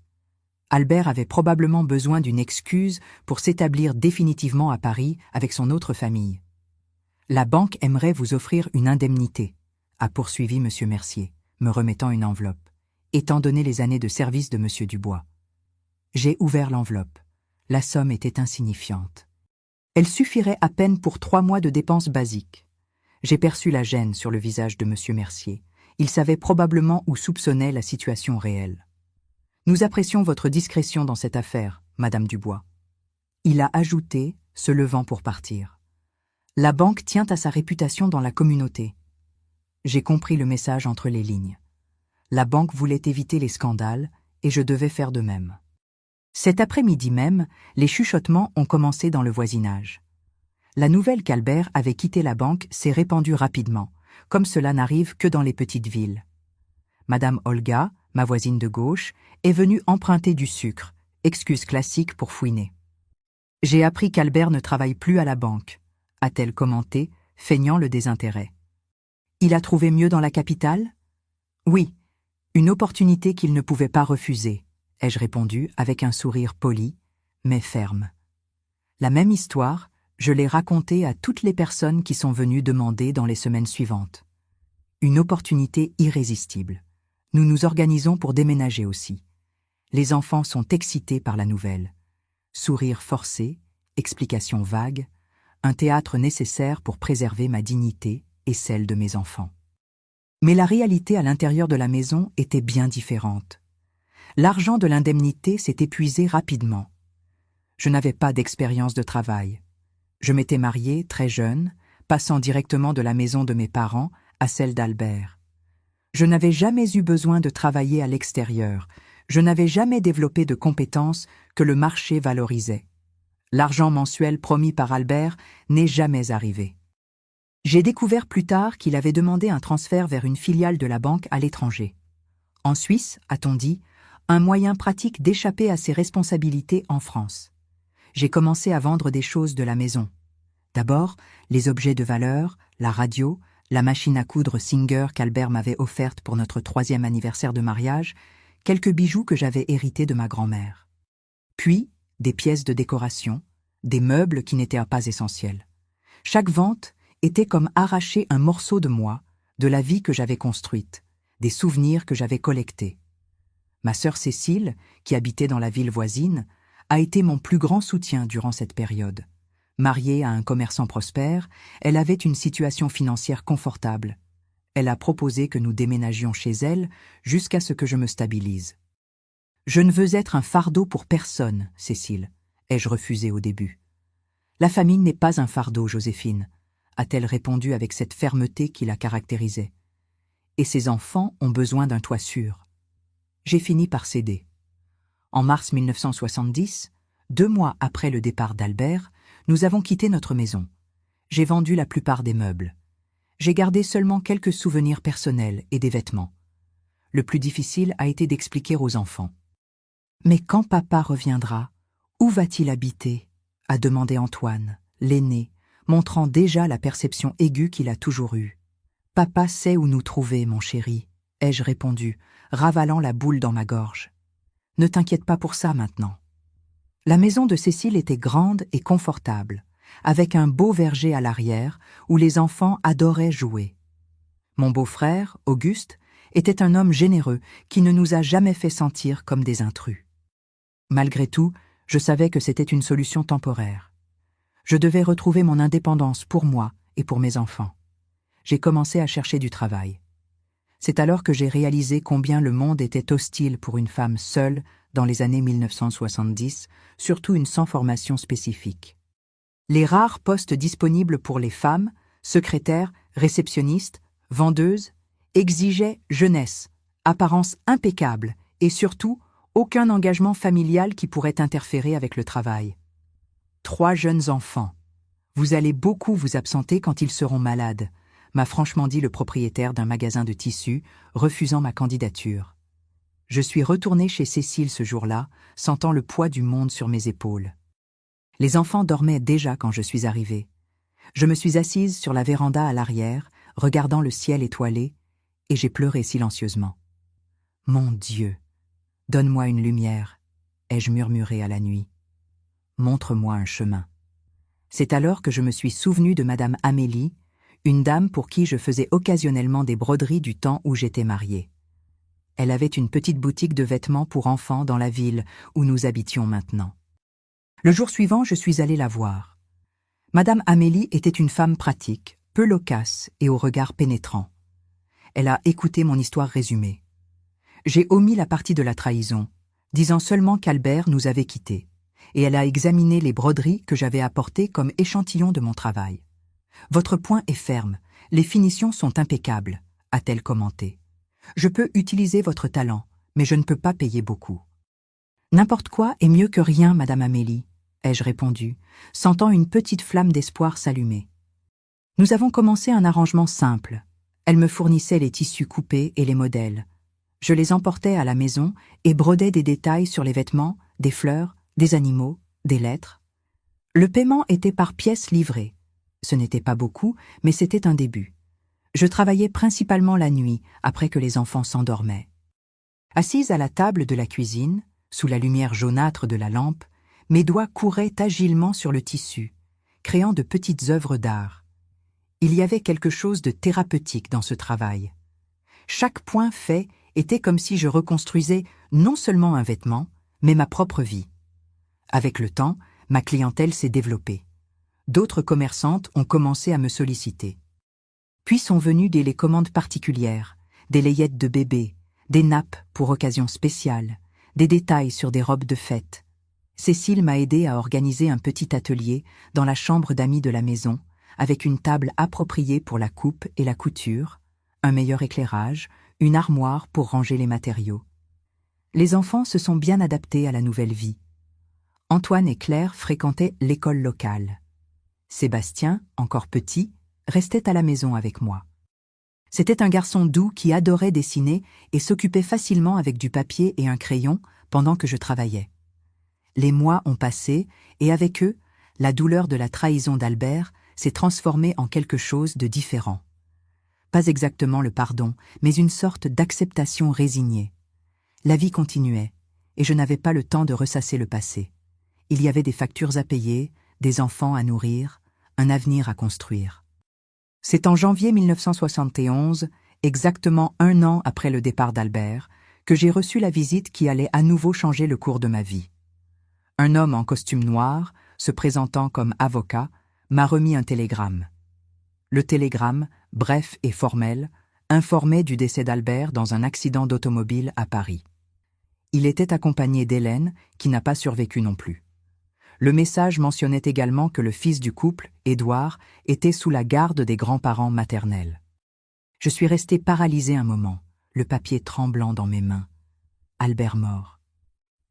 Albert avait probablement besoin d'une excuse pour s'établir définitivement à Paris avec son autre famille. « La banque aimerait vous offrir une indemnité », a poursuivi M. Mercier, me remettant une enveloppe, étant donné les années de service de M. Dubois. J'ai ouvert l'enveloppe. La somme était insignifiante. Elle suffirait à peine pour 3 mois de dépenses basiques. J'ai perçu la gêne sur le visage de M. Mercier. Il savait probablement ou soupçonnait la situation réelle. « Nous apprécions votre discrétion dans cette affaire, Madame Dubois. » Il a ajouté, se levant pour partir. « La banque tient à sa réputation dans la communauté. » J'ai compris le message entre les lignes. La banque voulait éviter les scandales et je devais faire de même. Cet après-midi même, les chuchotements ont commencé dans le voisinage. La nouvelle qu'Albert avait quitté la banque s'est répandue rapidement, comme cela n'arrive que dans les petites villes. Madame Olga, ma voisine de gauche, est venue emprunter du sucre, excuse classique pour fouiner. « J'ai appris qu'Albert ne travaille plus à la banque », a-t-elle commenté, feignant le désintérêt. « Il a trouvé mieux dans la capitale ?» Oui, une opportunité qu'il ne pouvait pas refuser, ai-je répondu avec un sourire poli, mais ferme. La même histoire, je l'ai racontée à toutes les personnes qui sont venues demander dans les semaines suivantes. Une opportunité irrésistible. Nous nous organisons pour déménager aussi. Les enfants sont excités par la nouvelle. Sourire forcé, explications vagues, un théâtre nécessaire pour préserver ma dignité et celle de mes enfants. Mais la réalité à l'intérieur de la maison était bien différente. L'argent de l'indemnité s'est épuisé rapidement. Je n'avais pas d'expérience de travail. Je m'étais mariée très jeune, passant directement de la maison de mes parents à celle d'Albert. Je n'avais jamais eu besoin de travailler à l'extérieur. Je n'avais jamais développé de compétences que le marché valorisait. L'argent mensuel promis par Albert n'est jamais arrivé. J'ai découvert plus tard qu'il avait demandé un transfert vers une filiale de la banque à l'étranger. En Suisse, a-t-on dit, un moyen pratique d'échapper à ses responsabilités en France. J'ai commencé à vendre des choses de la maison. D'abord, les objets de valeur, la radio, la machine à coudre Singer qu'Albert m'avait offerte pour notre 3e anniversaire de mariage, quelques bijoux que j'avais hérités de ma grand-mère. Puis, des pièces de décoration, des meubles qui n'étaient pas essentiels. Chaque vente était comme arracher un morceau de moi, de la vie que j'avais construite, des souvenirs que j'avais collectés. Ma sœur Cécile, qui habitait dans la ville voisine, a été mon plus grand soutien durant cette période. Mariée à un commerçant prospère, elle avait une situation financière confortable. Elle a proposé que nous déménagions chez elle jusqu'à ce que je me stabilise. « Je ne veux être un fardeau pour personne, Cécile », ai-je refusé au début. « La famille n'est pas un fardeau, Joséphine », a-t-elle répondu avec cette fermeté qui la caractérisait. « Et ses enfants ont besoin d'un toit sûr. » J'ai fini par céder. En mars 1970, 2 mois après le départ d'Albert, nous avons quitté notre maison. J'ai vendu la plupart des meubles. J'ai gardé seulement quelques souvenirs personnels et des vêtements. Le plus difficile a été d'expliquer aux enfants. « Mais quand papa reviendra, où va-t-il habiter ?» a demandé Antoine, l'aîné, montrant déjà la perception aiguë qu'il a toujours eue. « Papa sait où nous trouver, mon chéri », ai-je répondu, ravalant la boule dans ma gorge. « Ne t'inquiète pas pour ça maintenant. » La maison de Cécile était grande et confortable, avec un beau verger à l'arrière où les enfants adoraient jouer. Mon beau-frère, Auguste, était un homme généreux qui ne nous a jamais fait sentir comme des intrus. Malgré tout, je savais que c'était une solution temporaire. Je devais retrouver mon indépendance pour moi et pour mes enfants. J'ai commencé à chercher du travail. C'est alors que j'ai réalisé combien le monde était hostile pour une femme seule dans les années 1970, surtout une sans formation spécifique. Les rares postes disponibles pour les femmes, secrétaires, réceptionnistes, vendeuses, exigeaient jeunesse, apparence impeccable et surtout aucun engagement familial qui pourrait interférer avec le travail. 3 jeunes enfants. Vous allez beaucoup vous absenter quand ils seront malades, m'a franchement dit le propriétaire d'un magasin de tissus, refusant ma candidature. Je suis retournée chez Cécile ce jour-là, sentant le poids du monde sur mes épaules. Les enfants dormaient déjà quand je suis arrivée. Je me suis assise sur la véranda à l'arrière, regardant le ciel étoilé, et j'ai pleuré silencieusement. « Mon Dieu, donne-moi une lumière », ai-je murmuré à la nuit. « Montre-moi un chemin. » C'est alors que je me suis souvenue de Madame Amélie, une dame pour qui je faisais occasionnellement des broderies du temps où j'étais mariée. Elle avait une petite boutique de vêtements pour enfants dans la ville où nous habitions maintenant. Le jour suivant, je suis allée la voir. Madame Amélie était une femme pratique, peu loquace et au regard pénétrant. Elle a écouté mon histoire résumée. J'ai omis la partie de la trahison, disant seulement qu'Albert nous avait quittés, et elle a examiné les broderies que j'avais apportées comme échantillon de mon travail. « Votre point est ferme, les finitions sont impeccables », a-t-elle commenté. « Je peux utiliser votre talent, mais je ne peux pas payer beaucoup. »« N'importe quoi est mieux que rien, Madame Amélie », ai-je répondu, sentant une petite flamme d'espoir s'allumer. Nous avons commencé un arrangement simple. Elle me fournissait les tissus coupés et les modèles. Je les emportais à la maison et brodais des détails sur les vêtements, des fleurs, des animaux, des lettres. Le paiement était par pièces livrées. Ce n'était pas beaucoup, mais c'était un début. Je travaillais principalement la nuit, après que les enfants s'endormaient. Assise à la table de la cuisine, sous la lumière jaunâtre de la lampe, mes doigts couraient agilement sur le tissu, créant de petites œuvres d'art. Il y avait quelque chose de thérapeutique dans ce travail. Chaque point fait était comme si je reconstruisais non seulement un vêtement, mais ma propre vie. Avec le temps, ma clientèle s'est développée. D'autres commerçantes ont commencé à me solliciter. Puis sont venues des commandes particulières, des layettes de bébé, des nappes pour occasions spéciales, des détails sur des robes de fête. Cécile m'a aidé à organiser un petit atelier dans la chambre d'amis de la maison, avec une table appropriée pour la coupe et la couture, un meilleur éclairage, une armoire pour ranger les matériaux. Les enfants se sont bien adaptés à la nouvelle vie. Antoine et Claire fréquentaient l'école locale. Sébastien, encore petit, restait à la maison avec moi. C'était un garçon doux qui adorait dessiner et s'occupait facilement avec du papier et un crayon pendant que je travaillais. Les mois ont passé et avec eux, la douleur de la trahison d'Albert s'est transformée en quelque chose de différent. Pas exactement le pardon, mais une sorte d'acceptation résignée. La vie continuait, et je n'avais pas le temps de ressasser le passé. Il y avait des factures à payer, des enfants à nourrir, un avenir à construire. C'est en janvier 1971, exactement 1 an après le départ d'Albert, que j'ai reçu la visite qui allait à nouveau changer le cours de ma vie. Un homme en costume noir, se présentant comme avocat, m'a remis un télégramme. Le télégramme, bref et formel, informait du décès d'Albert dans un accident d'automobile à Paris. Il était accompagné d'Hélène, qui n'a pas survécu non plus. Le message mentionnait également que le fils du couple, Édouard, était sous la garde des grands-parents maternels. Je suis restée paralysée un moment, le papier tremblant dans mes mains. Albert mort.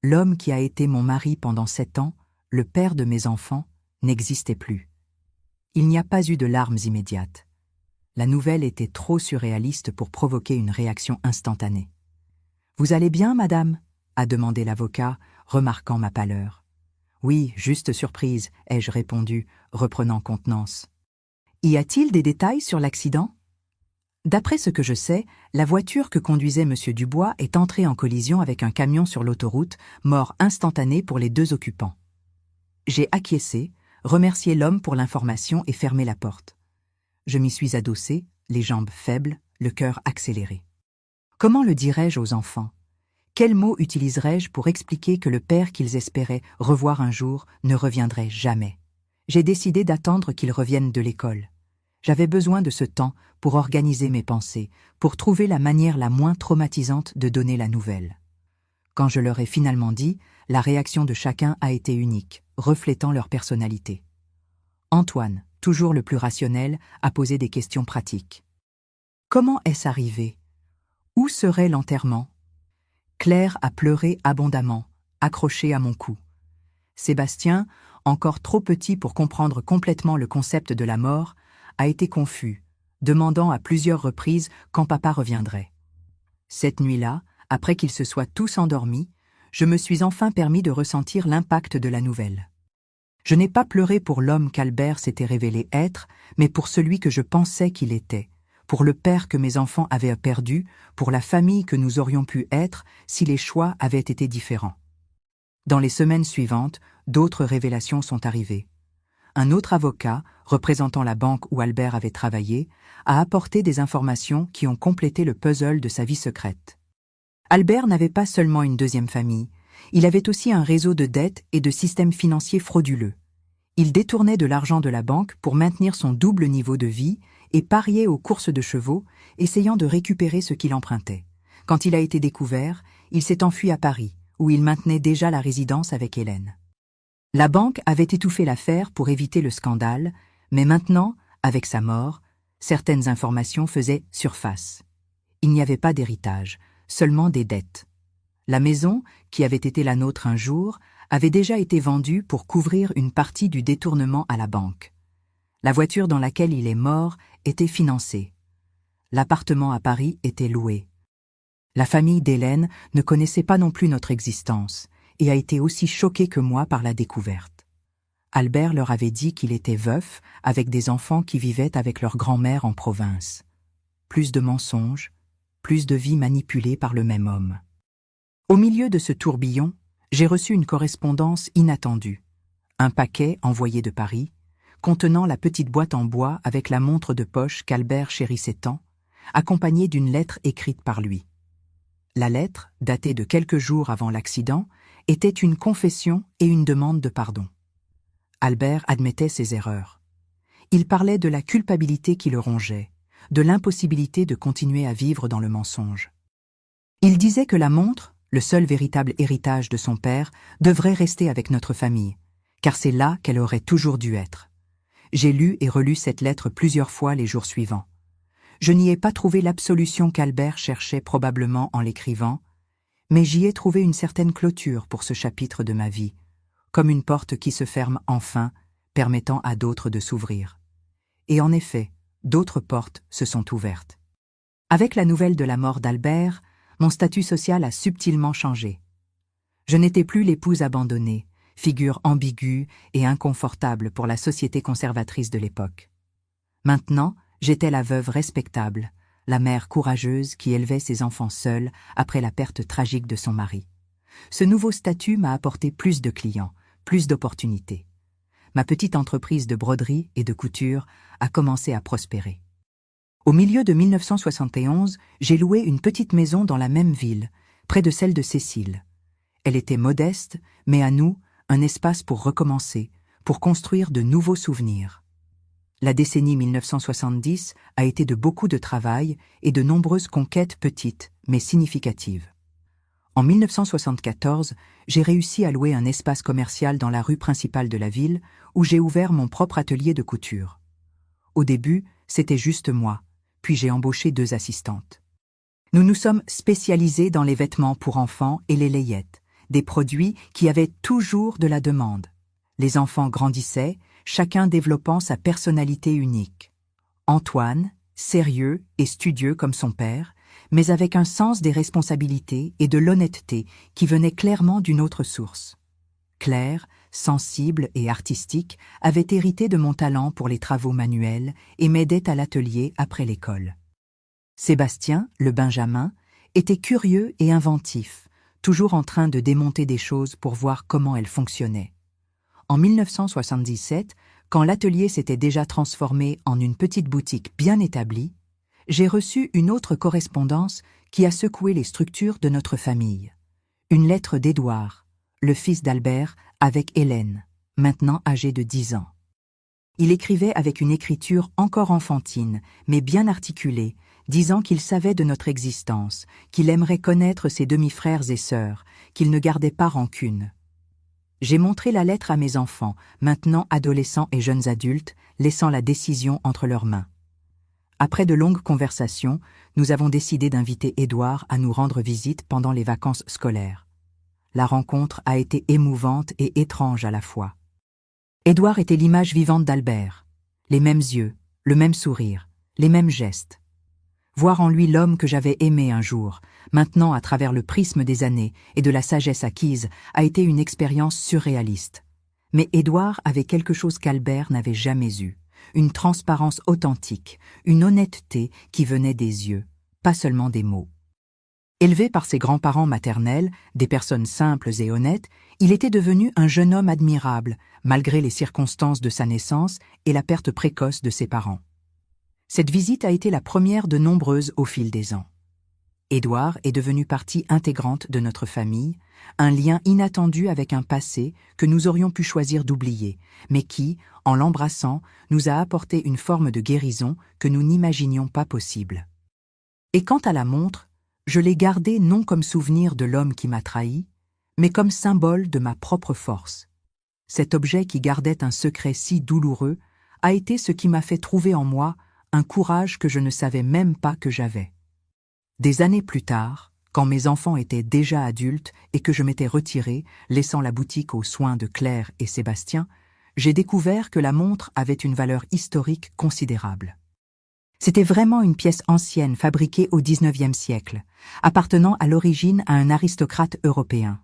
L'homme qui a été mon mari pendant 7 ans, le père de mes enfants, n'existait plus. Il n'y a pas eu de larmes immédiates. La nouvelle était trop surréaliste pour provoquer une réaction instantanée. « Vous allez bien, madame ?» a demandé l'avocat, remarquant ma pâleur. « Oui, juste surprise », ai-je répondu, reprenant contenance. « Y a-t-il des détails sur l'accident ?» D'après ce que je sais, la voiture que conduisait M. Dubois est entrée en collision avec un camion sur l'autoroute, mort instantanée pour les 2 occupants. J'ai acquiescé, remercié l'homme pour l'information et fermé la porte. Je m'y suis adossée, les jambes faibles, le cœur accéléré. Comment le dirais-je aux enfants? Quels mots utiliserais-je pour expliquer que le père qu'ils espéraient revoir un jour ne reviendrait jamais? J'ai décidé d'attendre qu'ils reviennent de l'école. J'avais besoin de ce temps pour organiser mes pensées, pour trouver la manière la moins traumatisante de donner la nouvelle. Quand je leur ai finalement dit, la réaction de chacun a été unique, reflétant leur personnalité. Antoine, toujours le plus rationnel, a posé des questions pratiques. Comment est-ce arrivé? Où serait l'enterrement? Claire a pleuré abondamment, accrochée à mon cou. Sébastien, encore trop petit pour comprendre complètement le concept de la mort, a été confus, demandant à plusieurs reprises quand papa reviendrait. Cette nuit-là, après qu'ils se soient tous endormis, je me suis enfin permis de ressentir l'impact de la nouvelle. Je n'ai pas pleuré pour l'homme qu'Albert s'était révélé être, mais pour celui que je pensais qu'il était, pour le père que mes enfants avaient perdu, pour la famille que nous aurions pu être si les choix avaient été différents. Dans les semaines suivantes, d'autres révélations sont arrivées. Un autre avocat, représentant la banque où Albert avait travaillé, a apporté des informations qui ont complété le puzzle de sa vie secrète. Albert n'avait pas seulement une deuxième famille, il avait aussi un réseau de dettes et de systèmes financiers frauduleux. Il détournait de l'argent de la banque pour maintenir son double niveau de vie et pariait aux courses de chevaux, essayant de récupérer ce qu'il empruntait. Quand il a été découvert, il s'est enfui à Paris, où il maintenait déjà la résidence avec Hélène. La banque avait étouffé l'affaire pour éviter le scandale, mais maintenant, avec sa mort, certaines informations faisaient surface. Il n'y avait pas d'héritage, seulement des dettes. La maison, qui avait été la nôtre un jour, avait déjà été vendue pour couvrir une partie du détournement à la banque. La voiture dans laquelle il est mort était financée. L'appartement à Paris était loué. La famille d'Hélène ne connaissait pas non plus notre existence et a été aussi choquée que moi par la découverte. Albert leur avait dit qu'il était veuf avec des enfants qui vivaient avec leur grand-mère en province. plus de mensonges, plus de vies manipulées par le même homme. Au milieu de ce tourbillon, j'ai reçu une correspondance inattendue. Un paquet envoyé de Paris, contenant la petite boîte en bois avec la montre de poche qu'Albert chérissait tant, accompagnée d'une lettre écrite par lui. La lettre, datée de quelques jours avant l'accident, était une confession et une demande de pardon. Albert admettait ses erreurs. Il parlait de la culpabilité qui le rongeait, de l'impossibilité de continuer à vivre dans le mensonge. Il disait que la montre, le seul véritable héritage de son père, devrait rester avec notre famille, car c'est là qu'elle aurait toujours dû être. J'ai lu et relu cette lettre plusieurs fois les jours suivants. Je n'y ai pas trouvé l'absolution qu'Albert cherchait probablement en l'écrivant, mais j'y ai trouvé une certaine clôture pour ce chapitre de ma vie, comme une porte qui se ferme enfin, permettant à d'autres de s'ouvrir. Et en effet, d'autres portes se sont ouvertes. Avec la nouvelle de la mort d'Albert, mon statut social a subtilement changé. Je n'étais plus l'épouse abandonnée, figure ambiguë et inconfortable pour la société conservatrice de l'époque. Maintenant, j'étais la veuve respectable, la mère courageuse qui élevait ses enfants seule après la perte tragique de son mari. Ce nouveau statut m'a apporté plus de clients, plus d'opportunités. Ma petite entreprise de broderie et de couture a commencé à prospérer. Au milieu de 1971, j'ai loué une petite maison dans la même ville, près de celle de Cécile. Elle était modeste, mais à nous, un espace pour recommencer, pour construire de nouveaux souvenirs. La décennie 1970 a été de beaucoup de travail et de nombreuses conquêtes petites, mais significatives. En 1974, j'ai réussi à louer un espace commercial dans la rue principale de la ville où j'ai ouvert mon propre atelier de couture. Au début, c'était juste moi, puis j'ai embauché 2 assistantes. Nous nous sommes spécialisés dans les vêtements pour enfants et les layettes, des produits qui avaient toujours de la demande. Les enfants grandissaient, chacun développant sa personnalité unique. Antoine, sérieux et studieux comme son père, mais avec un sens des responsabilités et de l'honnêteté qui venait clairement d'une autre source. Claire, sensible et artistique, avait hérité de mon talent pour les travaux manuels et m'aidait à l'atelier après l'école. Sébastien, le Benjamin, était curieux et inventif, toujours en train de démonter des choses pour voir comment elles fonctionnaient. En 1977, quand l'atelier s'était déjà transformé en une petite boutique bien établie, j'ai reçu une autre correspondance qui a secoué les structures de notre famille. Une lettre d'Édouard, le fils d'Albert, avec Hélène, maintenant âgée de 10 ans. Il écrivait avec une écriture encore enfantine, mais bien articulée, disant qu'il savait de notre existence, qu'il aimerait connaître ses demi-frères et sœurs, qu'il ne gardait pas rancune. J'ai montré la lettre à mes enfants, maintenant adolescents et jeunes adultes, laissant la décision entre leurs mains. Après de longues conversations, nous avons décidé d'inviter Édouard à nous rendre visite pendant les vacances scolaires. La rencontre a été émouvante et étrange à la fois. Édouard était l'image vivante d'Albert. Les mêmes yeux, le même sourire, les mêmes gestes. Voir en lui l'homme que j'avais aimé un jour, maintenant à travers le prisme des années et de la sagesse acquise, a été une expérience surréaliste. Mais Édouard avait quelque chose qu'Albert n'avait jamais eu, une transparence authentique, une honnêteté qui venait des yeux, pas seulement des mots. Élevé par ses grands-parents maternels, des personnes simples et honnêtes, il était devenu un jeune homme admirable, malgré les circonstances de sa naissance et la perte précoce de ses parents. Cette visite a été la première de nombreuses au fil des ans. Édouard est devenu partie intégrante de notre famille, un lien inattendu avec un passé que nous aurions pu choisir d'oublier, mais qui, en l'embrassant, nous a apporté une forme de guérison que nous n'imaginions pas possible. Et quant à la montre, je l'ai gardée non comme souvenir de l'homme qui m'a trahi, mais comme symbole de ma propre force. Cet objet qui gardait un secret si douloureux a été ce qui m'a fait trouver en moi un courage que je ne savais même pas que j'avais. Des années plus tard, quand mes enfants étaient déjà adultes et que je m'étais retiré, laissant la boutique aux soins de Claire et Sébastien, j'ai découvert que la montre avait une valeur historique considérable. C'était vraiment une pièce ancienne fabriquée au XIXe siècle, appartenant à l'origine à un aristocrate européen.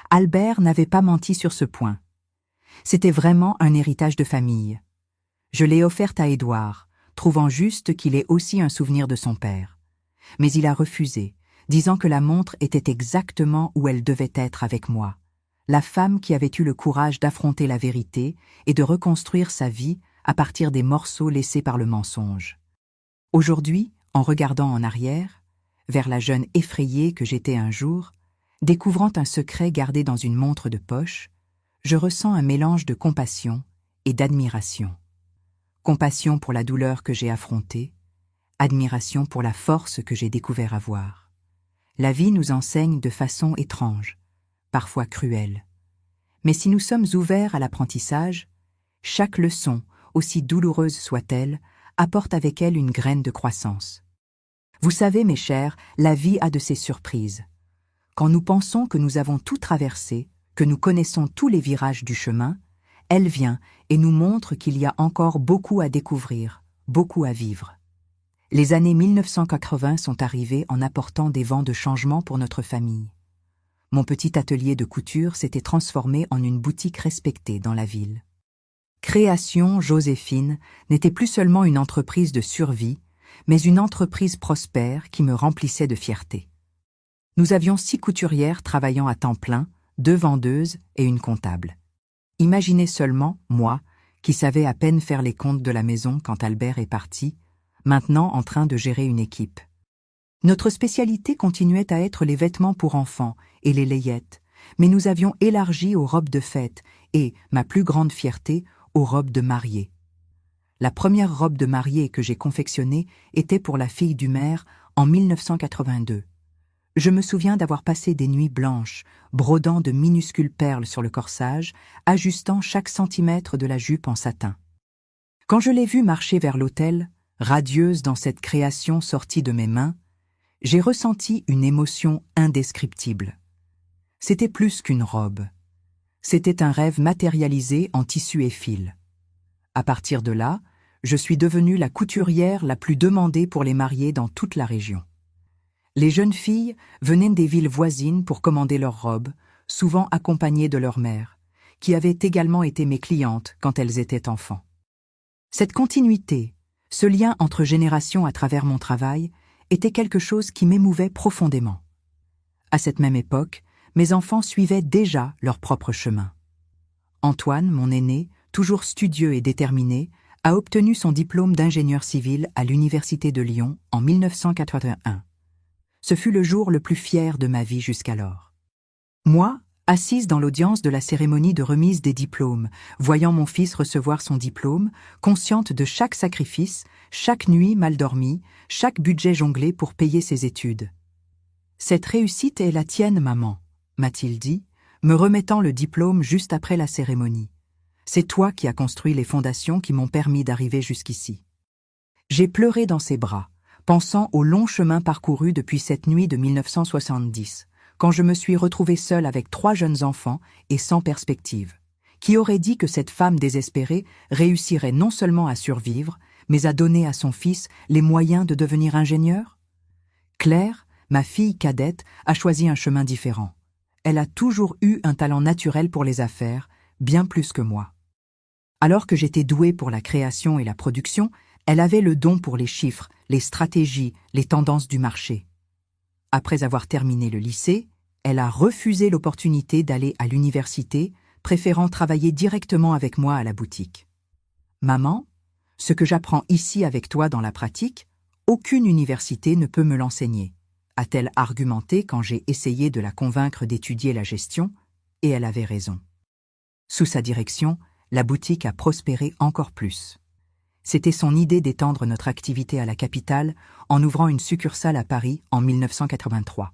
Albert n'avait pas menti sur ce point. C'était vraiment un héritage de famille. Je l'ai offerte à Édouard, trouvant juste qu'il ait aussi un souvenir de son père. Mais il a refusé, disant que la montre était exactement où elle devait être avec moi, la femme qui avait eu le courage d'affronter la vérité et de reconstruire sa vie à partir des morceaux laissés par le mensonge. Aujourd'hui, en regardant en arrière, vers la jeune effrayée que j'étais un jour, découvrant un secret gardé dans une montre de poche, je ressens un mélange de compassion et d'admiration. Compassion pour la douleur que j'ai affrontée, admiration pour la force que j'ai découvert avoir. La vie nous enseigne de façon étrange, parfois cruelle. Mais si nous sommes ouverts à l'apprentissage, chaque leçon, aussi douloureuse soit-elle, apporte avec elle une graine de croissance. Vous savez, mes chers, la vie a de ces surprises. Quand nous pensons que nous avons tout traversé, que nous connaissons tous les virages du chemin, elle vient et nous montre qu'il y a encore beaucoup à découvrir, beaucoup à vivre. Les années 1980 sont arrivées en apportant des vents de changement pour notre famille. Mon petit atelier de couture s'était transformé en une boutique respectée dans la ville. Création Joséphine n'était plus seulement une entreprise de survie, mais une entreprise prospère qui me remplissait de fierté. Nous avions 6 couturières travaillant à temps plein, 2 vendeuses et une comptable. Imaginez seulement, moi, qui savais à peine faire les comptes de la maison quand Albert est parti, maintenant en train de gérer une équipe. Notre spécialité continuait à être les vêtements pour enfants et les layettes, mais nous avions élargi aux robes de fête et, ma plus grande fierté, aux robes de mariée. La première robe de mariée que j'ai confectionnée était pour la fille du maire en 1982. Je me souviens d'avoir passé des nuits blanches, brodant de minuscules perles sur le corsage, ajustant chaque centimètre de la jupe en satin. Quand je l'ai vue marcher vers l'autel, radieuse dans cette création sortie de mes mains, j'ai ressenti une émotion indescriptible. C'était plus qu'une robe. C'était un rêve matérialisé en tissu et fil. À partir de là, je suis devenue la couturière la plus demandée pour les mariés dans toute la région. Les jeunes filles venaient des villes voisines pour commander leurs robes, souvent accompagnées de leur mère, qui avaient également été mes clientes quand elles étaient enfants. Cette continuité, ce lien entre générations à travers mon travail, était quelque chose qui m'émouvait profondément. À cette même époque, mes enfants suivaient déjà leur propre chemin. Antoine, mon aîné, toujours studieux et déterminé, a obtenu son diplôme d'ingénieur civil à l'Université de Lyon en 1981. Ce fut le jour le plus fier de ma vie jusqu'alors. Moi, assise dans l'audience de la cérémonie de remise des diplômes, voyant mon fils recevoir son diplôme, consciente de chaque sacrifice, chaque nuit mal dormie, chaque budget jonglé pour payer ses études. « Cette réussite est la tienne, maman », m'a-t-il dit, me remettant le diplôme juste après la cérémonie. « C'est toi qui as construit les fondations qui m'ont permis d'arriver jusqu'ici. » J'ai pleuré dans ses bras, pensant au long chemin parcouru depuis cette nuit de 1970, quand je me suis retrouvée seule avec 3 jeunes enfants et sans perspective. Qui aurait dit que cette femme désespérée réussirait non seulement à survivre, mais à donner à son fils les moyens de devenir ingénieur? Claire, ma fille cadette, a choisi un chemin différent. Elle a toujours eu un talent naturel pour les affaires, bien plus que moi. Alors que j'étais douée pour la création et la production, elle avait le don pour les chiffres, les stratégies, les tendances du marché. Après avoir terminé le lycée, elle a refusé l'opportunité d'aller à l'université, préférant travailler directement avec moi à la boutique. « Maman, ce que j'apprends ici avec toi dans la pratique, aucune université ne peut me l'enseigner », a-t-elle argumenté quand j'ai essayé de la convaincre d'étudier la gestion, et elle avait raison. Sous sa direction, la boutique a prospéré encore plus. C'était son idée d'étendre notre activité à la capitale en ouvrant une succursale à Paris en 1983.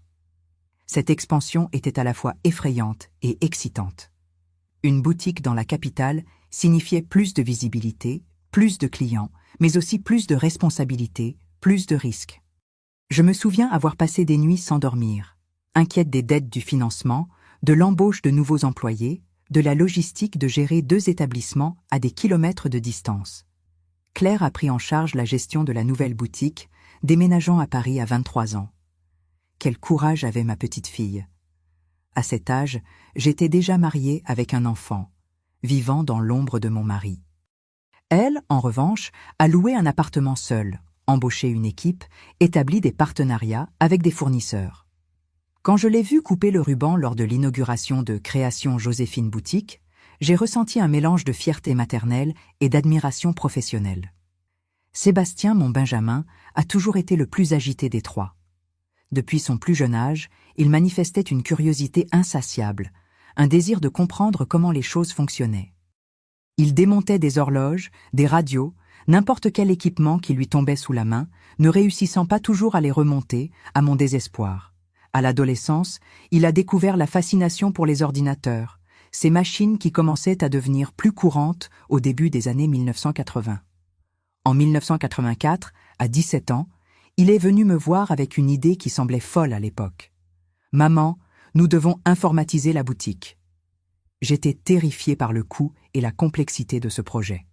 Cette expansion était à la fois effrayante et excitante. Une boutique dans la capitale signifiait plus de visibilité, plus de clients, mais aussi plus de responsabilités, plus de risques. Je me souviens avoir passé des nuits sans dormir, inquiète des dettes du financement, de l'embauche de nouveaux employés, de la logistique de gérer 2 établissements à des kilomètres de distance. Claire a pris en charge la gestion de la nouvelle boutique, déménageant à Paris à 23 ans. Quel courage avait ma petite fille. À cet âge, j'étais déjà mariée avec un enfant, vivant dans l'ombre de mon mari. Elle, en revanche, a loué un appartement seule, embauché une équipe, établi des partenariats avec des fournisseurs. Quand je l'ai vue couper le ruban lors de l'inauguration de Création Joséphine Boutique, j'ai ressenti un mélange de fierté maternelle et d'admiration professionnelle. Sébastien, mon Benjamin, a toujours été le plus agité des trois. Depuis son plus jeune âge, il manifestait une curiosité insatiable, un désir de comprendre comment les choses fonctionnaient. Il démontait des horloges, des radios, n'importe quel équipement qui lui tombait sous la main, ne réussissant pas toujours à les remonter, à mon désespoir. À l'adolescence, il a découvert la fascination pour les ordinateurs, ces machines qui commençaient à devenir plus courantes au début des années 1980. En 1984, à 17 ans, il est venu me voir avec une idée qui semblait folle à l'époque. « Maman, nous devons informatiser la boutique. » J'étais terrifié par le coût et la complexité de ce projet.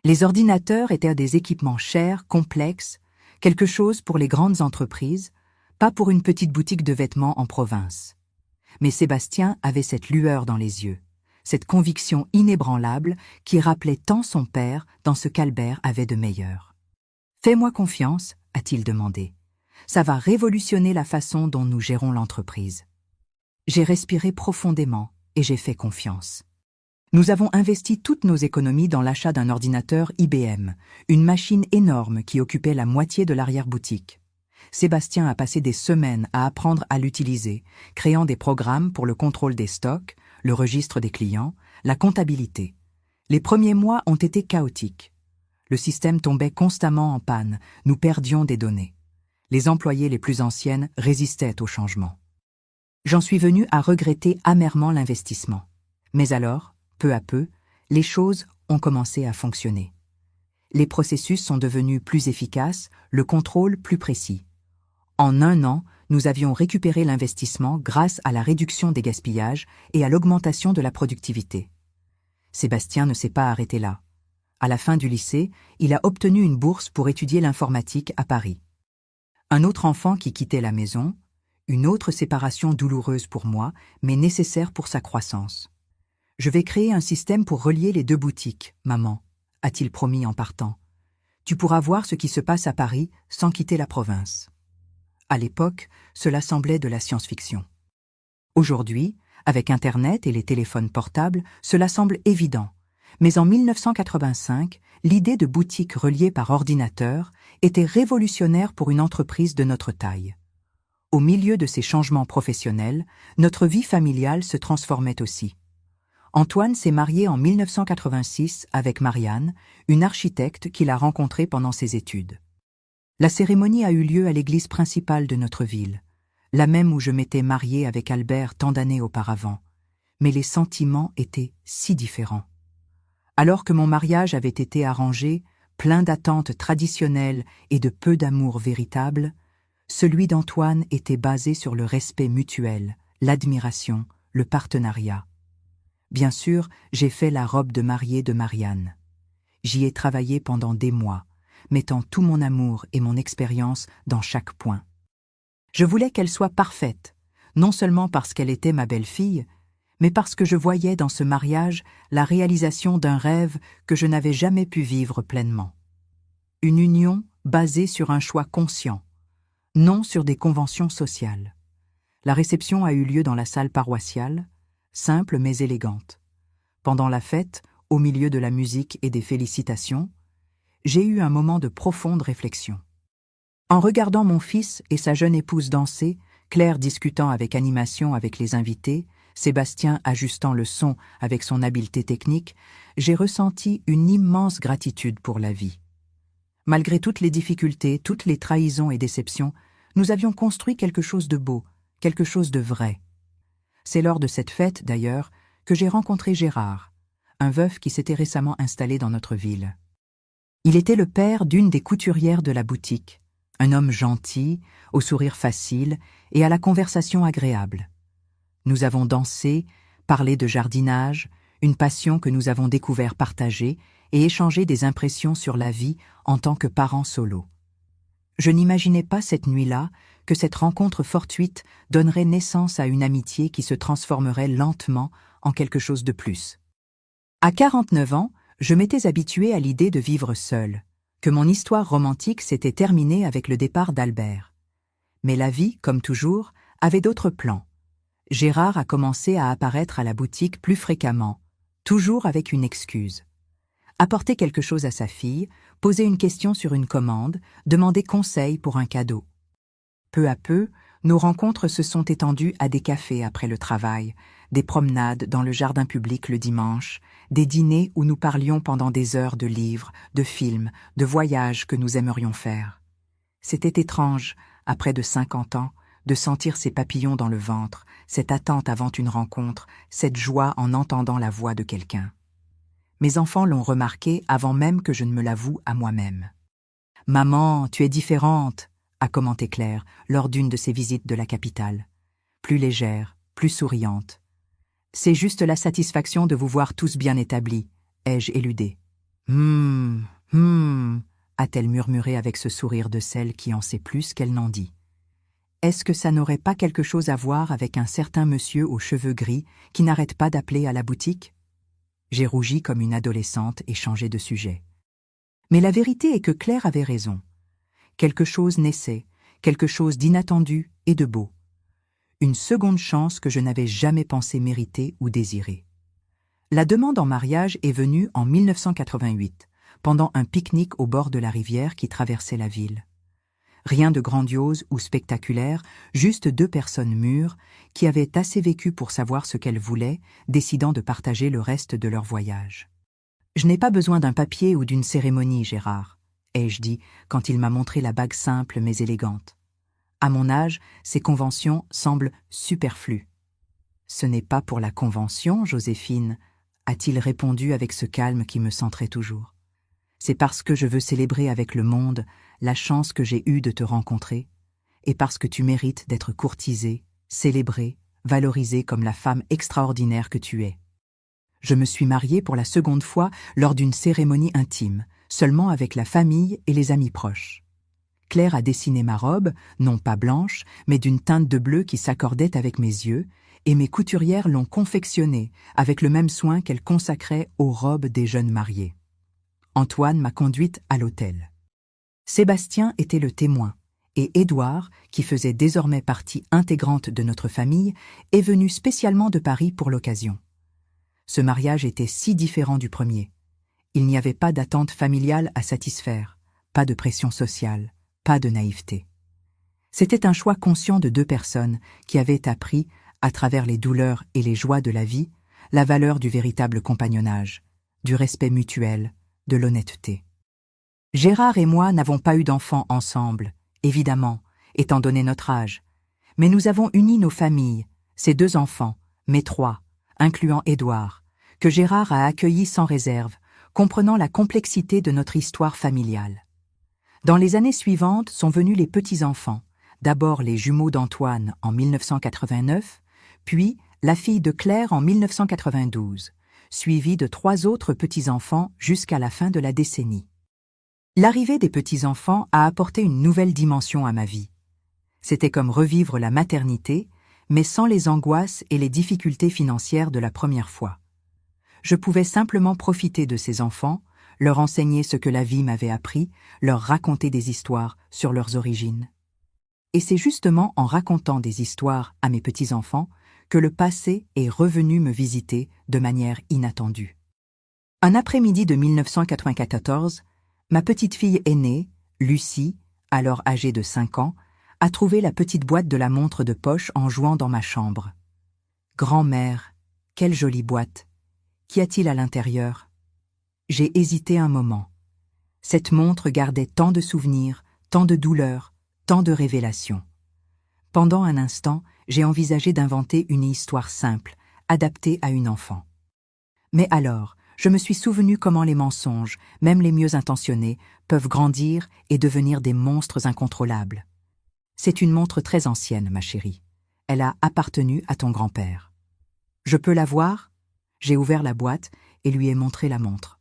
Les ordinateurs étaient des équipements chers, complexes, quelque chose pour les grandes entreprises, pas pour une petite boutique de vêtements en province. Mais Sébastien avait cette lueur dans les yeux, cette conviction inébranlable qui rappelait tant son père dans ce qu'Albert avait de meilleur. « Fais-moi confiance », a-t-il demandé. « Ça va révolutionner la façon dont nous gérons l'entreprise. » J'ai respiré profondément et j'ai fait confiance. Nous avons investi toutes nos économies dans l'achat d'un ordinateur IBM, une machine énorme qui occupait la moitié de l'arrière-boutique. Sébastien a passé des semaines à apprendre à l'utiliser, créant des programmes pour le contrôle des stocks, le registre des clients, la comptabilité. Les premiers mois ont été chaotiques. Le système tombait constamment en panne, nous perdions des données. Les employés les plus anciennes résistaient au changement. J'en suis venu à regretter amèrement l'investissement. Mais alors, peu à peu, les choses ont commencé à fonctionner. Les processus sont devenus plus efficaces, le contrôle plus précis. En 1 an, nous avions récupéré l'investissement grâce à la réduction des gaspillages et à l'augmentation de la productivité. Sébastien ne s'est pas arrêté là. À la fin du lycée, il a obtenu une bourse pour étudier l'informatique à Paris. Un autre enfant qui quittait la maison, une autre séparation douloureuse pour moi, mais nécessaire pour sa croissance. « Je vais créer un système pour relier les 2 boutiques, maman », a-t-il promis en partant. « Tu pourras voir ce qui se passe à Paris sans quitter la province. » À l'époque, cela semblait de la science-fiction. Aujourd'hui, avec Internet et les téléphones portables, cela semble évident. Mais en 1985, l'idée de boutique reliée par ordinateur était révolutionnaire pour une entreprise de notre taille. Au milieu de ces changements professionnels, notre vie familiale se transformait aussi. Antoine s'est marié en 1986 avec Marianne, une architecte qu'il a rencontrée pendant ses études. La cérémonie a eu lieu à l'église principale de notre ville, la même où je m'étais mariée avec Albert tant d'années auparavant. Mais les sentiments étaient si différents. Alors que mon mariage avait été arrangé, plein d'attentes traditionnelles et de peu d'amour véritable, celui d'Antoine était basé sur le respect mutuel, l'admiration, le partenariat. Bien sûr, j'ai fait la robe de mariée de Marianne. J'y ai travaillé pendant des mois, mettant tout mon amour et mon expérience dans chaque point. Je voulais qu'elle soit parfaite, non seulement parce qu'elle était ma belle-fille, mais parce que je voyais dans ce mariage la réalisation d'un rêve que je n'avais jamais pu vivre pleinement. Une union basée sur un choix conscient, non sur des conventions sociales. La réception a eu lieu dans la salle paroissiale, simple mais élégante. Pendant la fête, au milieu de la musique et des félicitations, j'ai eu un moment de profonde réflexion. En regardant mon fils et sa jeune épouse danser, Claire discutant avec animation avec les invités, Sébastien ajustant le son avec son habileté technique, j'ai ressenti une immense gratitude pour la vie. Malgré toutes les difficultés, toutes les trahisons et déceptions, nous avions construit quelque chose de beau, quelque chose de vrai. C'est lors de cette fête, d'ailleurs, que j'ai rencontré Gérard, un veuf qui s'était récemment installé dans notre ville. Il était le père d'une des couturières de la boutique, un homme gentil, au sourire facile et à la conversation agréable. Nous avons dansé, parlé de jardinage, une passion que nous avons découvert partagée et échangé des impressions sur la vie en tant que parents solo. Je n'imaginais pas cette nuit-là que cette rencontre fortuite donnerait naissance à une amitié qui se transformerait lentement en quelque chose de plus. À 49 ans, Je m'étais habituée à l'idée de vivre seule, que mon histoire romantique s'était terminée avec le départ d'Albert. Mais la vie, comme toujours, avait d'autres plans. Gérard a commencé à apparaître à la boutique plus fréquemment, toujours avec une excuse. Apporter quelque chose à sa fille, poser une question sur une commande, demander conseil pour un cadeau. Peu à peu, nos rencontres se sont étendues à des cafés après le travail, des promenades dans le jardin public le dimanche, des dîners où nous parlions pendant des heures de livres, de films, de voyages que nous aimerions faire. C'était étrange, après de 50 ans, de sentir ces papillons dans le ventre, cette attente avant une rencontre, cette joie en entendant la voix de quelqu'un. Mes enfants l'ont remarqué avant même que je ne me l'avoue à moi-même. « Maman, tu es différente », a commenté Claire lors d'une de ses visites de la capitale. Plus légère, plus souriante. « C'est juste la satisfaction de vous voir tous bien établis », ai-je éludé. « a-t-elle murmuré avec ce sourire de celle qui en sait plus qu'elle n'en dit. Est-ce que ça n'aurait pas quelque chose à voir avec un certain monsieur aux cheveux gris qui n'arrête pas d'appeler à la boutique? J'ai rougi comme une adolescente et changé de sujet. Mais la vérité est que Claire avait raison. Quelque chose naissait, quelque chose d'inattendu et de beau. Une seconde chance que je n'avais jamais pensé mériter ou désirer. La demande en mariage est venue en 1988, pendant un pique-nique au bord de la rivière qui traversait la ville. Rien de grandiose ou spectaculaire, juste deux personnes mûres qui avaient assez vécu pour savoir ce qu'elles voulaient, décidant de partager le reste de leur voyage. « Je n'ai pas besoin d'un papier ou d'une cérémonie, Gérard », ai-je dit quand il m'a montré la bague simple mais élégante. À mon âge, ces conventions semblent superflues. « Ce n'est pas pour la convention, Joséphine », a-t-il répondu avec ce calme qui me centrait toujours. « C'est parce que je veux célébrer avec le monde la chance que j'ai eue de te rencontrer, et parce que tu mérites d'être courtisée, célébrée, valorisée comme la femme extraordinaire que tu es. Je me suis mariée pour la seconde fois lors d'une cérémonie intime, seulement avec la famille et les amis proches. Claire a dessiné ma robe, non pas blanche, mais d'une teinte de bleu qui s'accordait avec mes yeux, et mes couturières l'ont confectionnée avec le même soin qu'elles consacraient aux robes des jeunes mariés. Antoine m'a conduite à l'hôtel. Sébastien était le témoin, et Édouard, qui faisait désormais partie intégrante de notre famille, est venu spécialement de Paris pour l'occasion. Ce mariage était si différent du premier. Il n'y avait pas d'attente familiale à satisfaire, pas de pression sociale, pas de naïveté. C'était un choix conscient de deux personnes qui avaient appris, à travers les douleurs et les joies de la vie, la valeur du véritable compagnonnage, du respect mutuel, de l'honnêteté. Gérard et moi n'avons pas eu d'enfants ensemble, évidemment, étant donné notre âge, mais nous avons uni nos familles, ces deux enfants, mes trois, incluant Édouard, que Gérard a accueillis sans réserve, comprenant la complexité de notre histoire familiale. Dans les années suivantes sont venus les petits-enfants, d'abord les jumeaux d'Antoine en 1989, puis la fille de Claire en 1992, suivie de 3 autres petits-enfants jusqu'à la fin de la décennie. L'arrivée des petits-enfants a apporté une nouvelle dimension à ma vie. C'était comme revivre la maternité, mais sans les angoisses et les difficultés financières de la première fois. Je pouvais simplement profiter de ces enfants, leur enseigner ce que la vie m'avait appris, leur raconter des histoires sur leurs origines. Et c'est justement en racontant des histoires à mes petits-enfants que le passé est revenu me visiter de manière inattendue. Un après-midi de 1994, ma petite fille aînée, Lucie, alors âgée de 5 ans, a trouvé la petite boîte de la montre de poche en jouant dans ma chambre. « Grand-mère, quelle jolie boîte! Qu'y a-t-il à l'intérieur ?» J'ai hésité un moment. Cette montre gardait tant de souvenirs, tant de douleurs, tant de révélations. Pendant un instant, j'ai envisagé d'inventer une histoire simple, adaptée à une enfant. Mais alors, je me suis souvenu comment les mensonges, même les mieux intentionnés, peuvent grandir et devenir des monstres incontrôlables. C'est une montre très ancienne, ma chérie. Elle a appartenu à ton grand-père. Je peux la voir ? J'ai ouvert la boîte et lui ai montré la montre.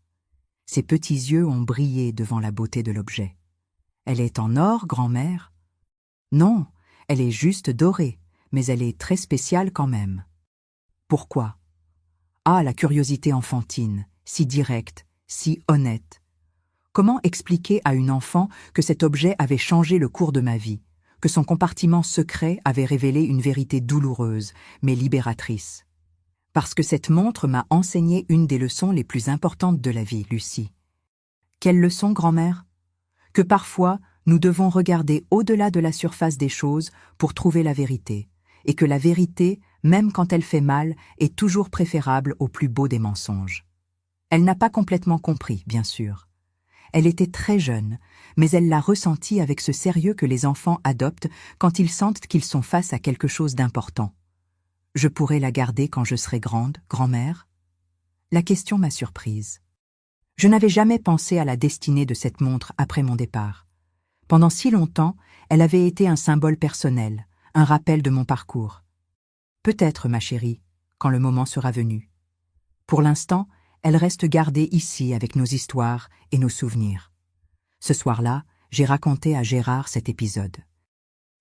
Ses petits yeux ont brillé devant la beauté de l'objet. Elle est en or, grand-mère ? Non, elle est juste dorée, mais elle est très spéciale quand même. Pourquoi ? Ah, la curiosité enfantine, si directe, si honnête. Comment expliquer à une enfant que cet objet avait changé le cours de ma vie, que son compartiment secret avait révélé une vérité douloureuse, mais libératrice? Parce que cette montre m'a enseigné une des leçons les plus importantes de la vie, Lucie. Quelle leçon, grand-mère? Que parfois, nous devons regarder au-delà de la surface des choses pour trouver la vérité, et que la vérité, même quand elle fait mal, est toujours préférable au plus beau des mensonges. Elle n'a pas complètement compris, bien sûr. Elle était très jeune, mais elle l'a ressenti avec ce sérieux que les enfants adoptent quand ils sentent qu'ils sont face à quelque chose d'important. Je pourrai la garder quand je serai grande, grand-mère? La question m'a surprise. Je n'avais jamais pensé à la destinée de cette montre après mon départ. Pendant si longtemps, elle avait été un symbole personnel, un rappel de mon parcours. Peut-être, ma chérie, quand le moment sera venu. Pour l'instant, elle reste gardée ici avec nos histoires et nos souvenirs. Ce soir-là, j'ai raconté à Gérard cet épisode.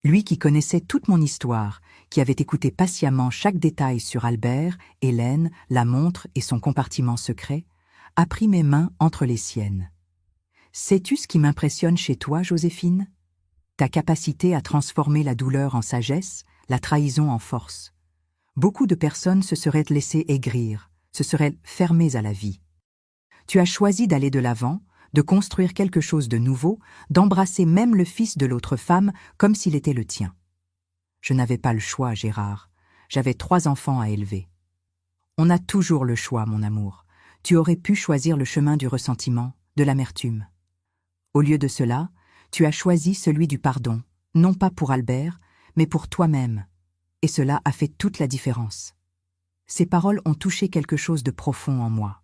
Lui qui connaissait toute mon histoire, qui avait écouté patiemment chaque détail sur Albert, Hélène, la montre et son compartiment secret, a pris mes mains entre les siennes. Sais-tu ce qui m'impressionne chez toi, Joséphine? Ta capacité à transformer la douleur en sagesse, la trahison en force. Beaucoup de personnes se seraient laissées aigrir, se seraient fermées à la vie. Tu as choisi d'aller de l'avant, de construire quelque chose de nouveau, d'embrasser même le fils de l'autre femme comme s'il était le tien. Je n'avais pas le choix, Gérard. J'avais 3 enfants à élever. On a toujours le choix, mon amour. Tu aurais pu choisir le chemin du ressentiment, de l'amertume. Au lieu de cela, tu as choisi celui du pardon, non pas pour Albert, mais pour toi-même. Et cela a fait toute la différence. Ces paroles ont touché quelque chose de profond en moi.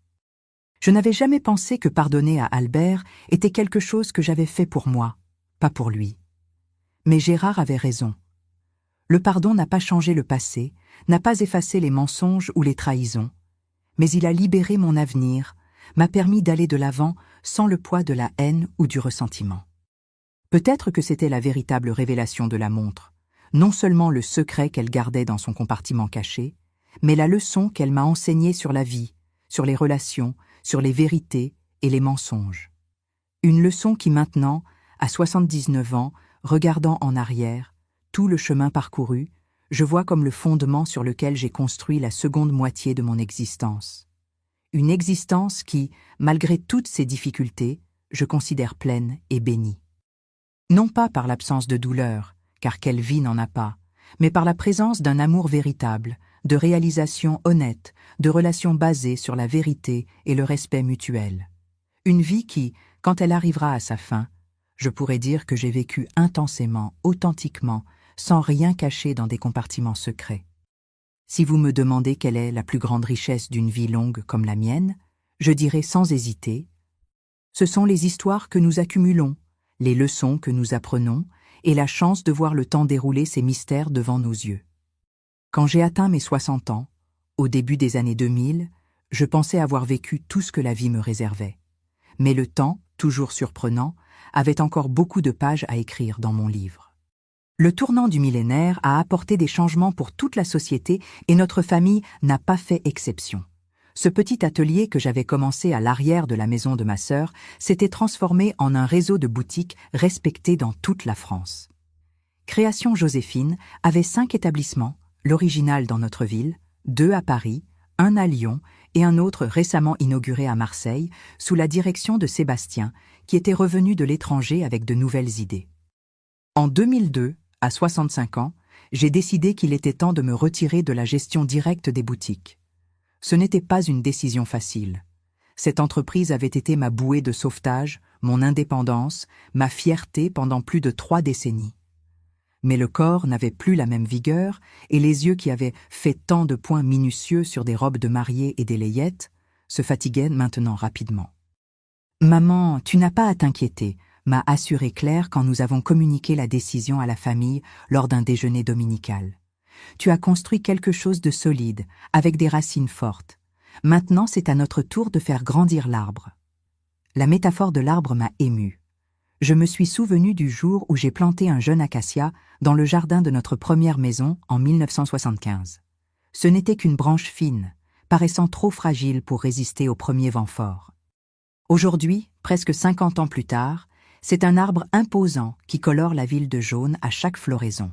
Je n'avais jamais pensé que pardonner à Albert était quelque chose que j'avais fait pour moi, pas pour lui. Mais Gérard avait raison. Le pardon n'a pas changé le passé, n'a pas effacé les mensonges ou les trahisons, mais il a libéré mon avenir, m'a permis d'aller de l'avant sans le poids de la haine ou du ressentiment. Peut-être que c'était la véritable révélation de la montre, non seulement le secret qu'elle gardait dans son compartiment caché, mais la leçon qu'elle m'a enseignée sur la vie, sur les relations, sur les vérités et les mensonges. Une leçon qui maintenant, à 79 ans, regardant en arrière, tout le chemin parcouru, je vois comme le fondement sur lequel j'ai construit la seconde moitié de mon existence. Une existence qui, malgré toutes ses difficultés, je considère pleine et bénie. Non pas par l'absence de douleur, car quelle vie n'en a pas, mais par la présence d'un amour véritable, de réalisations honnêtes, de relations basées sur la vérité et le respect mutuel. Une vie qui, quand elle arrivera à sa fin, je pourrais dire que j'ai vécu intensément, authentiquement, sans rien cacher dans des compartiments secrets. Si vous me demandez quelle est la plus grande richesse d'une vie longue comme la mienne, je dirai sans hésiter, ce sont les histoires que nous accumulons, les leçons que nous apprenons et la chance de voir le temps dérouler ses mystères devant nos yeux. Quand j'ai atteint mes 60 ans, au début des années 2000, je pensais avoir vécu tout ce que la vie me réservait. Mais le temps, toujours surprenant, avait encore beaucoup de pages à écrire dans mon livre. Le tournant du millénaire a apporté des changements pour toute la société et notre famille n'a pas fait exception. Ce petit atelier que j'avais commencé à l'arrière de la maison de ma sœur s'était transformé en un réseau de boutiques respectées dans toute la France. Création Joséphine avait 5 établissements, l'original dans notre ville, 2 à Paris, 1 à Lyon et un autre récemment inauguré à Marseille, sous la direction de Sébastien, qui était revenu de l'étranger avec de nouvelles idées. En 2002, à 65 ans, j'ai décidé qu'il était temps de me retirer de la gestion directe des boutiques. Ce n'était pas une décision facile. Cette entreprise avait été ma bouée de sauvetage, mon indépendance, ma fierté pendant plus de 3 décennies. Mais le corps n'avait plus la même vigueur et les yeux qui avaient fait tant de points minutieux sur des robes de mariée et des layettes se fatiguaient maintenant rapidement. « Maman, tu n'as pas à t'inquiéter », m'a assuré Claire quand nous avons communiqué la décision à la famille lors d'un déjeuner dominical. « Tu as construit quelque chose de solide, avec des racines fortes. Maintenant, c'est à notre tour de faire grandir l'arbre. » La métaphore de l'arbre m'a émue. Je me suis souvenu du jour où j'ai planté un jeune acacia dans le jardin de notre première maison en 1975. Ce n'était qu'une branche fine, paraissant trop fragile pour résister au premier vent fort. Aujourd'hui, presque 50 ans plus tard, c'est un arbre imposant qui colore la ville de jaune à chaque floraison.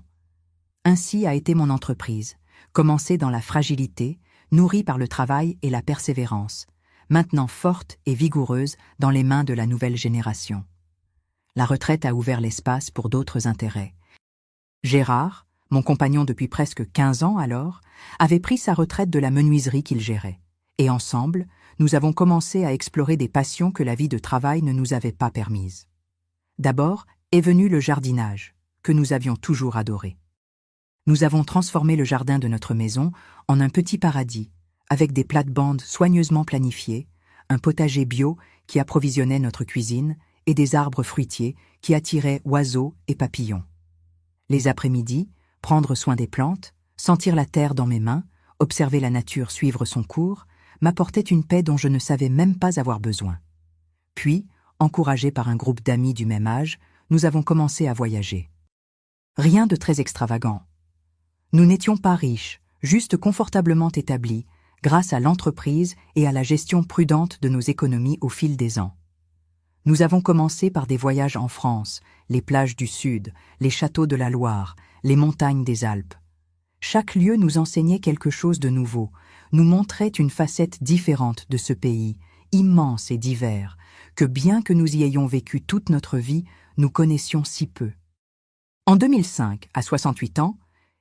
Ainsi a été mon entreprise, commencée dans la fragilité, nourrie par le travail et la persévérance, maintenant forte et vigoureuse dans les mains de la nouvelle génération. La retraite a ouvert l'espace pour d'autres intérêts. Gérard, mon compagnon depuis presque 15 ans alors, avait pris sa retraite de la menuiserie qu'il gérait. Et ensemble, nous avons commencé à explorer des passions que la vie de travail ne nous avait pas permises. D'abord est venu le jardinage, que nous avions toujours adoré. Nous avons transformé le jardin de notre maison en un petit paradis, avec des plates-bandes soigneusement planifiées, un potager bio qui approvisionnait notre cuisine et des arbres fruitiers qui attiraient oiseaux et papillons. Les après-midi, prendre soin des plantes, sentir la terre dans mes mains, observer la nature suivre son cours, m'apportait une paix dont je ne savais même pas avoir besoin. Puis, encouragés par un groupe d'amis du même âge, nous avons commencé à voyager. Rien de très extravagant. Nous n'étions pas riches, juste confortablement établis, grâce à l'entreprise et à la gestion prudente de nos économies au fil des ans. Nous avons commencé par des voyages en France, les plages du Sud, les châteaux de la Loire, les montagnes des Alpes. Chaque lieu nous enseignait quelque chose de nouveau, nous montrait une facette différente de ce pays, immense et divers, que bien que nous y ayons vécu toute notre vie, nous connaissions si peu. En 2005, à 68 ans,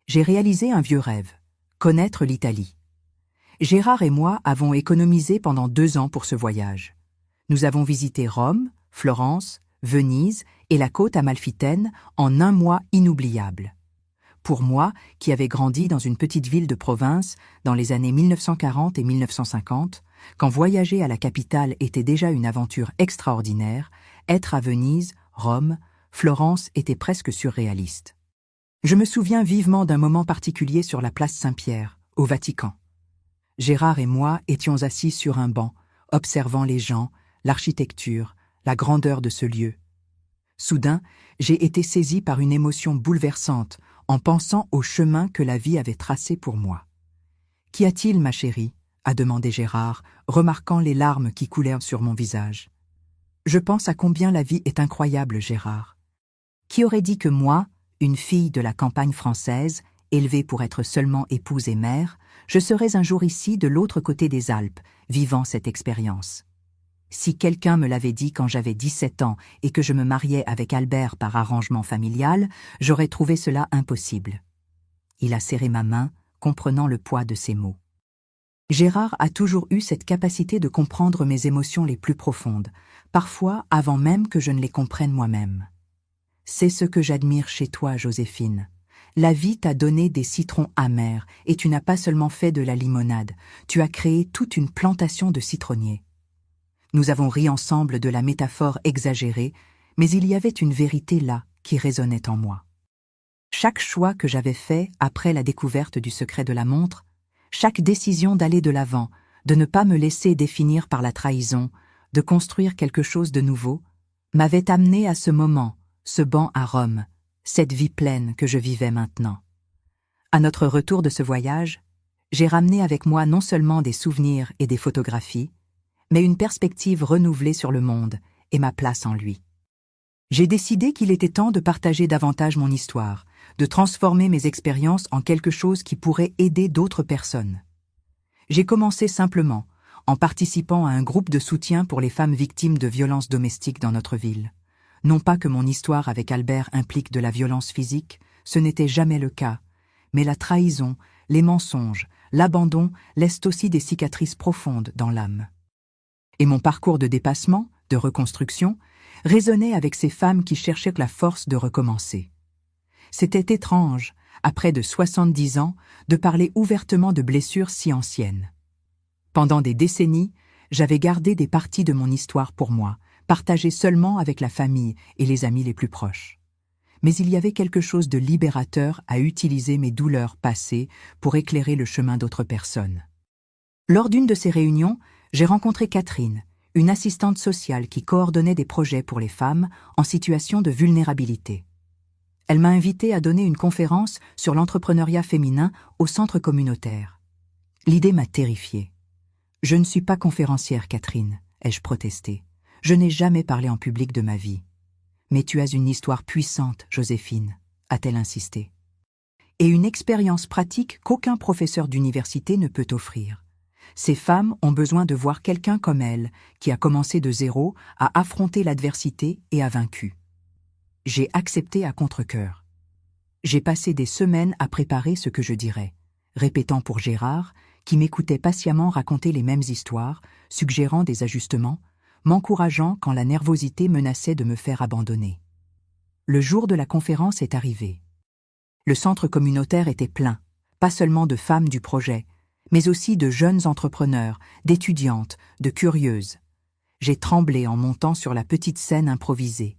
j'ai réalisé un vieux rêve, connaître l'Italie. Gérard et moi avons économisé pendant 2 ans pour ce voyage. Nous avons visité Rome, Florence, Venise et la côte amalfitaine en un mois inoubliable. Pour moi, qui avais grandi dans une petite ville de province dans les années 1940 et 1950, quand voyager à la capitale était déjà une aventure extraordinaire, être à Venise, Rome, Florence était presque surréaliste. Je me souviens vivement d'un moment particulier sur la place Saint-Pierre, au Vatican. Gérard et moi étions assis sur un banc, observant les gens, l'architecture, la grandeur de ce lieu. Soudain, j'ai été saisi par une émotion bouleversante en pensant au chemin que la vie avait tracé pour moi. « Qu'y a-t-il, ma chérie ?» a demandé Gérard, remarquant les larmes qui coulèrent sur mon visage. « Je pense à combien la vie est incroyable, Gérard. Qui aurait dit que moi, une fille de la campagne française, élevée pour être seulement épouse et mère, je serais un jour ici de l'autre côté des Alpes, vivant cette expérience. Si quelqu'un me l'avait dit quand j'avais 17 ans et que je me mariais avec Albert par arrangement familial, j'aurais trouvé cela impossible. » Il a serré ma main, comprenant le poids de ses mots. Gérard a toujours eu cette capacité de comprendre mes émotions les plus profondes, parfois avant même que je ne les comprenne moi-même. C'est ce que j'admire chez toi, Joséphine. La vie t'a donné des citrons amers et tu n'as pas seulement fait de la limonade, tu as créé toute une plantation de citronniers. Nous avons ri ensemble de la métaphore exagérée, mais il y avait une vérité là qui résonnait en moi. Chaque choix que j'avais fait après la découverte du secret de la montre, chaque décision d'aller de l'avant, de ne pas me laisser définir par la trahison, de construire quelque chose de nouveau, m'avait amené à ce moment, ce banc à Rome, cette vie pleine que je vivais maintenant. À notre retour de ce voyage, j'ai ramené avec moi non seulement des souvenirs et des photographies, mais une perspective renouvelée sur le monde et ma place en lui. J'ai décidé qu'il était temps de partager davantage mon histoire, de transformer mes expériences en quelque chose qui pourrait aider d'autres personnes. J'ai commencé simplement, en participant à un groupe de soutien pour les femmes victimes de violences domestiques dans notre ville. Non pas que mon histoire avec Albert implique de la violence physique, ce n'était jamais le cas, mais la trahison, les mensonges, l'abandon laissent aussi des cicatrices profondes dans l'âme. Et mon parcours de dépassement, de reconstruction, résonnait avec ces femmes qui cherchaient la force de recommencer. C'était étrange, à près de 70 ans, de parler ouvertement de blessures si anciennes. Pendant des décennies, j'avais gardé des parties de mon histoire pour moi, partagées seulement avec la famille et les amis les plus proches. Mais il y avait quelque chose de libérateur à utiliser mes douleurs passées pour éclairer le chemin d'autres personnes. Lors d'une de ces réunions, j'ai rencontré Catherine, une assistante sociale qui coordonnait des projets pour les femmes en situation de vulnérabilité. Elle m'a invité à donner une conférence sur l'entrepreneuriat féminin au centre communautaire. L'idée m'a terrifiée. « Je ne suis pas conférencière, Catherine », ai-je protesté. Je n'ai jamais parlé en public de ma vie. Mais tu as une histoire puissante, Joséphine, a-t-elle insisté. Et une expérience pratique qu'aucun professeur d'université ne peut offrir. Ces femmes ont besoin de voir quelqu'un comme elle, qui a commencé de zéro, a affronté l'adversité et a vaincu. J'ai accepté à contre-cœur. J'ai passé des semaines à préparer ce que je dirais, répétant pour Gérard, qui m'écoutait patiemment raconter les mêmes histoires, suggérant des ajustements, m'encourageant quand la nervosité menaçait de me faire abandonner. Le jour de la conférence est arrivé. Le centre communautaire était plein, pas seulement de femmes du projet, mais aussi de jeunes entrepreneurs, d'étudiantes, de curieuses. J'ai tremblé en montant sur la petite scène improvisée.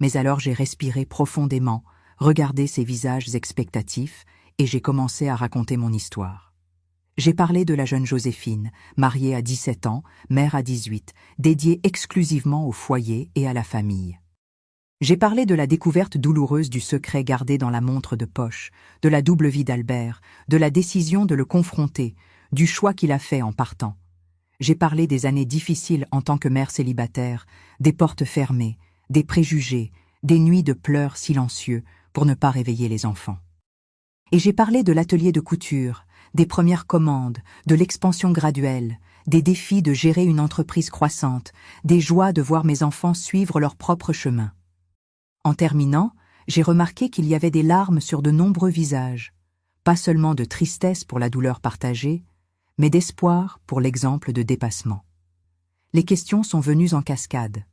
Mais alors j'ai respiré profondément, regardé ces visages expectatifs, et j'ai commencé à raconter mon histoire. J'ai parlé de la jeune Joséphine, mariée à 17 ans, mère à 18, dédiée exclusivement au foyer et à la famille. J'ai parlé de la découverte douloureuse du secret gardé dans la montre de poche, de la double vie d'Albert, de la décision de le confronter, du choix qu'il a fait en partant. J'ai parlé des années difficiles en tant que mère célibataire, des portes fermées, des préjugés, des nuits de pleurs silencieux pour ne pas réveiller les enfants. Et j'ai parlé de l'atelier de couture, des premières commandes, de l'expansion graduelle, des défis de gérer une entreprise croissante, des joies de voir mes enfants suivre leur propre chemin. En terminant, j'ai remarqué qu'il y avait des larmes sur de nombreux visages, pas seulement de tristesse pour la douleur partagée, mais d'espoir pour l'exemple de dépassement. Les questions sont venues en cascade.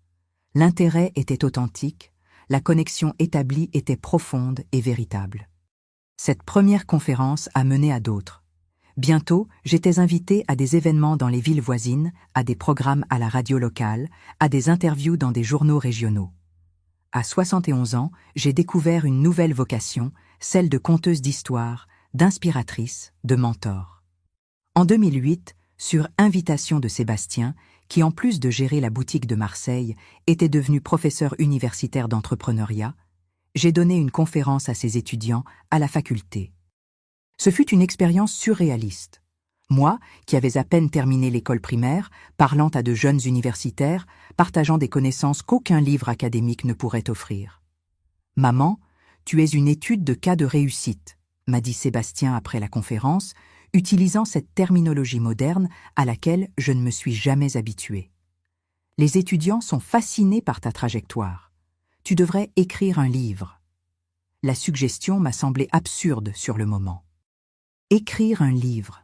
L'intérêt était authentique, la connexion établie était profonde et véritable. Cette première conférence a mené à d'autres. Bientôt, j'étais invitée à des événements dans les villes voisines, à des programmes à la radio locale, à des interviews dans des journaux régionaux. À 71 ans, j'ai découvert une nouvelle vocation, celle de conteuse d'histoire, d'inspiratrice, de mentor. En 2008, sur invitation de Sébastien, qui en plus de gérer la boutique de Marseille, était devenu professeur universitaire d'entrepreneuriat, j'ai donné une conférence à ses étudiants à la faculté. Ce fut une expérience surréaliste. Moi, qui avais à peine terminé l'école primaire, parlant à de jeunes universitaires, partageant des connaissances qu'aucun livre académique ne pourrait offrir. « Maman, tu es une étude de cas de réussite », m'a dit Sébastien après la conférence, utilisant cette terminologie moderne à laquelle je ne me suis jamais habituée. « Les étudiants sont fascinés par ta trajectoire. Tu devrais écrire un livre. » La suggestion m'a semblé absurde sur le moment. Écrire un livre.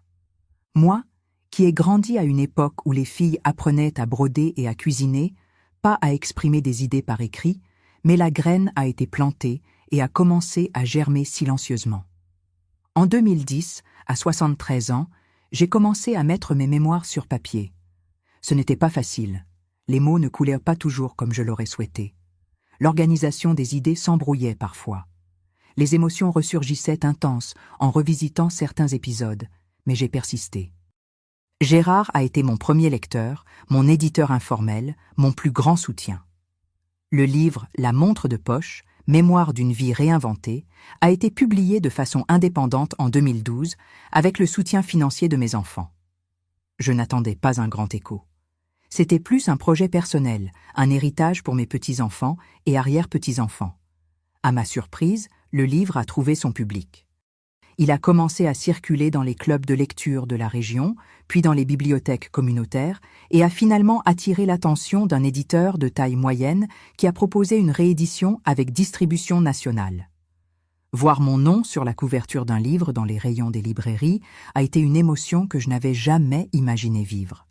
Moi, qui ai grandi à une époque où les filles apprenaient à broder et à cuisiner, pas à exprimer des idées par écrit, mais la graine a été plantée et a commencé à germer silencieusement. En 2010, à 73 ans, j'ai commencé à mettre mes mémoires sur papier. Ce n'était pas facile. Les mots ne coulaient pas toujours comme je l'aurais souhaité. L'organisation des idées s'embrouillait parfois. Les émotions ressurgissaient intenses en revisitant certains épisodes, mais j'ai persisté. Gérard a été mon premier lecteur, mon éditeur informel, mon plus grand soutien. Le livre « La montre de poche », Mémoire d'une vie réinventée, a été publié de façon indépendante en 2012 avec le soutien financier de mes enfants. Je n'attendais pas un grand écho. C'était plus un projet personnel, un héritage pour mes petits-enfants et arrière-petits-enfants. À ma surprise, le livre a trouvé son public. Il a commencé à circuler dans les clubs de lecture de la région, puis dans les bibliothèques communautaires, et a finalement attiré l'attention d'un éditeur de taille moyenne qui a proposé une réédition avec distribution nationale. Voir mon nom sur la couverture d'un livre dans les rayons des librairies a été une émotion que je n'avais jamais imaginé vivre.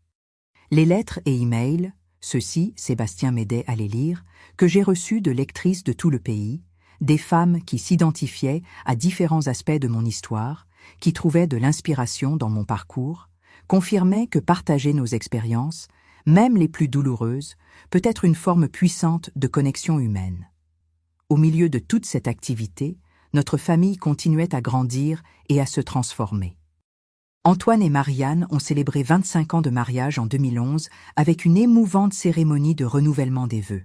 Les lettres et emails, ceux-ci, Sébastien m'aidait à les lire, que j'ai reçus de lectrices de tout le pays, des femmes qui s'identifiaient à différents aspects de mon histoire, qui trouvaient de l'inspiration dans mon parcours, confirmaient que partager nos expériences, même les plus douloureuses, peut être une forme puissante de connexion humaine. Au milieu de toute cette activité, notre famille continuait à grandir et à se transformer. Antoine et Marianne ont célébré 25 ans de mariage en 2011 avec une émouvante cérémonie de renouvellement des vœux.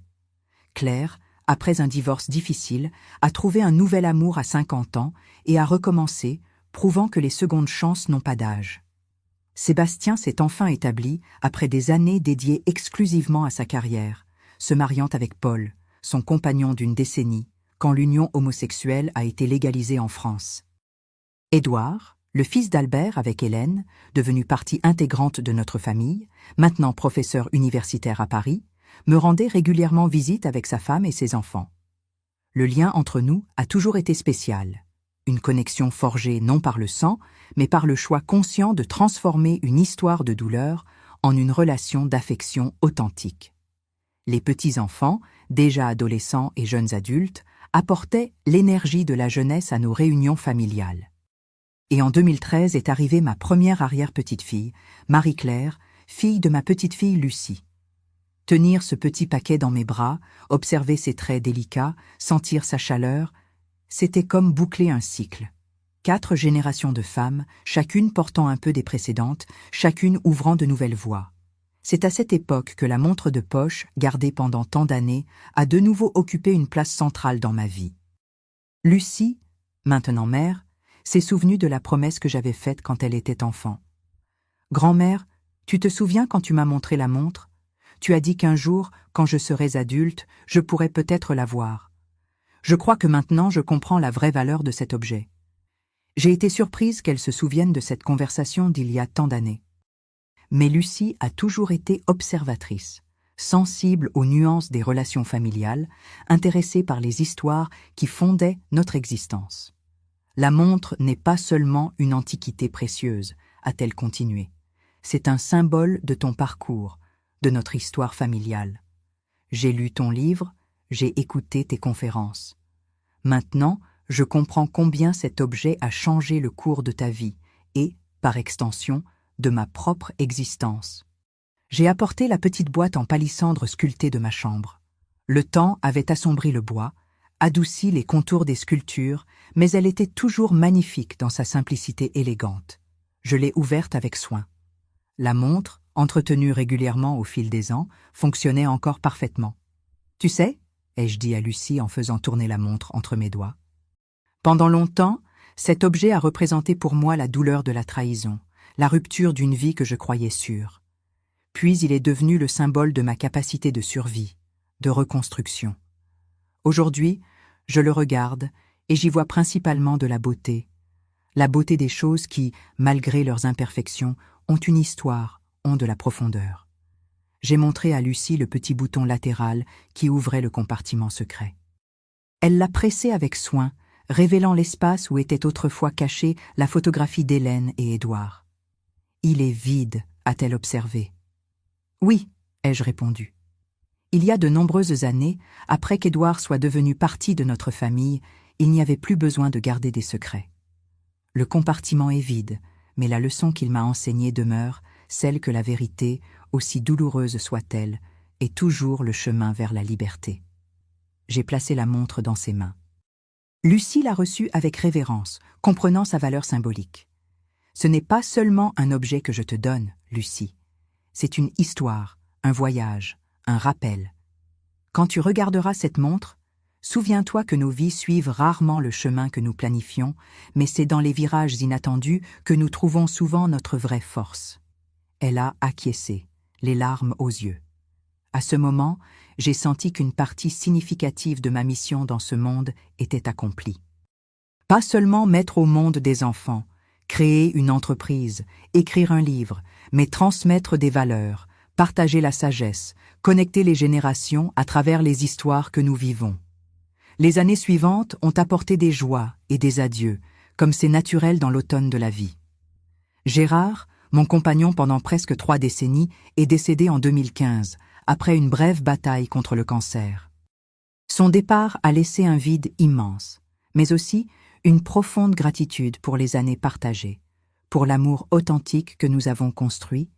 Claire, après un divorce difficile, a trouvé un nouvel amour à 50 ans et a recommencé, prouvant que les secondes chances n'ont pas d'âge. Sébastien s'est enfin établi après des années dédiées exclusivement à sa carrière, se mariant avec Paul, son compagnon d'une décennie, quand l'union homosexuelle a été légalisée en France. Édouard, le fils d'Albert avec Hélène, devenu partie intégrante de notre famille, maintenant professeur universitaire à Paris, me rendait régulièrement visite avec sa femme et ses enfants. Le lien entre nous a toujours été spécial. Une connexion forgée non par le sang, mais par le choix conscient de transformer une histoire de douleur en une relation d'affection authentique. Les petits-enfants, déjà adolescents et jeunes adultes, apportaient l'énergie de la jeunesse à nos réunions familiales. Et en 2013 est arrivée ma première arrière-petite-fille, Marie-Claire, fille de ma petite-fille Lucie. Tenir ce petit paquet dans mes bras, observer ses traits délicats, sentir sa chaleur, c'était comme boucler un cycle. 4 générations de femmes, chacune portant un peu des précédentes, chacune ouvrant de nouvelles voies. C'est à cette époque que la montre de poche, gardée pendant tant d'années, a de nouveau occupé une place centrale dans ma vie. Lucie, maintenant mère, s'est souvenue de la promesse que j'avais faite quand elle était enfant. « Grand-mère, tu te souviens quand tu m'as montré la montre ? Tu as dit qu'un jour, quand je serai adulte, je pourrais peut-être la voir. Je crois que maintenant je comprends la vraie valeur de cet objet. » J'ai été surprise qu'elle se souvienne de cette conversation d'il y a tant d'années. Mais Lucie a toujours été observatrice, sensible aux nuances des relations familiales, intéressée par les histoires qui fondaient notre existence. La montre n'est pas seulement une antiquité précieuse, a-t-elle continué. C'est un symbole de ton parcours, de notre histoire familiale. J'ai lu ton livre, j'ai écouté tes conférences. Maintenant, je comprends combien cet objet a changé le cours de ta vie et, par extension, de ma propre existence. J'ai apporté la petite boîte en palissandre sculptée de ma chambre. Le temps avait assombri le bois, adouci les contours des sculptures, mais elle était toujours magnifique dans sa simplicité élégante. Je l'ai ouverte avec soin. La montre, entretenue régulièrement au fil des ans, fonctionnait encore parfaitement. « Tu sais » ai-je dit à Lucie en faisant tourner la montre entre mes doigts. Pendant longtemps, cet objet a représenté pour moi la douleur de la trahison, la rupture d'une vie que je croyais sûre. Puis il est devenu le symbole de ma capacité de survie, de reconstruction. Aujourd'hui, je le regarde et j'y vois principalement de la beauté des choses qui, malgré leurs imperfections, ont une histoire, ont de la profondeur. J'ai montré à Lucie le petit bouton latéral qui ouvrait le compartiment secret. Elle l'a pressé avec soin, révélant l'espace où était autrefois cachée la photographie d'Hélène et Édouard. « Il est vide », a-t-elle observé. « Oui », ai-je répondu. Il y a de nombreuses années, après qu'Édouard soit devenu partie de notre famille, il n'y avait plus besoin de garder des secrets. Le compartiment est vide, mais la leçon qu'il m'a enseignée demeure, celle que la vérité, aussi douloureuse soit-elle, est toujours le chemin vers la liberté. J'ai placé la montre dans ses mains. Lucie l'a reçue avec révérence, comprenant sa valeur symbolique. Ce n'est pas seulement un objet que je te donne, Lucie. C'est une histoire, un voyage, un rappel. Quand tu regarderas cette montre, souviens-toi que nos vies suivent rarement le chemin que nous planifions, mais c'est dans les virages inattendus que nous trouvons souvent notre vraie force. Elle a acquiescé, les larmes aux yeux. À ce moment, j'ai senti qu'une partie significative de ma mission dans ce monde était accomplie. Pas seulement mettre au monde des enfants, créer une entreprise, écrire un livre, mais transmettre des valeurs, partager la sagesse, connecter les générations à travers les histoires que nous vivons. Les années suivantes ont apporté des joies et des adieux, comme c'est naturel dans l'automne de la vie. Gérard, mon compagnon pendant presque 3 décennies, est décédé en 2015, après une brève bataille contre le cancer. Son départ a laissé un vide immense, mais aussi une profonde gratitude pour les années partagées, pour l'amour authentique que nous avons construit,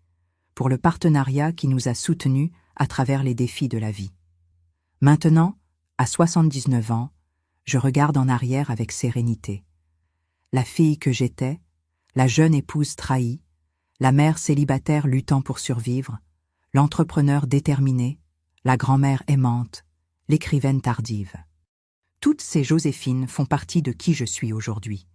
pour le partenariat qui nous a soutenus à travers les défis de la vie. Maintenant, à 79 ans, je regarde en arrière avec sérénité. La fille que j'étais, la jeune épouse trahie, la mère célibataire luttant pour survivre, l'entrepreneur déterminé, la grand-mère aimante, l'écrivaine tardive. Toutes ces Joséphines font partie de qui je suis aujourd'hui.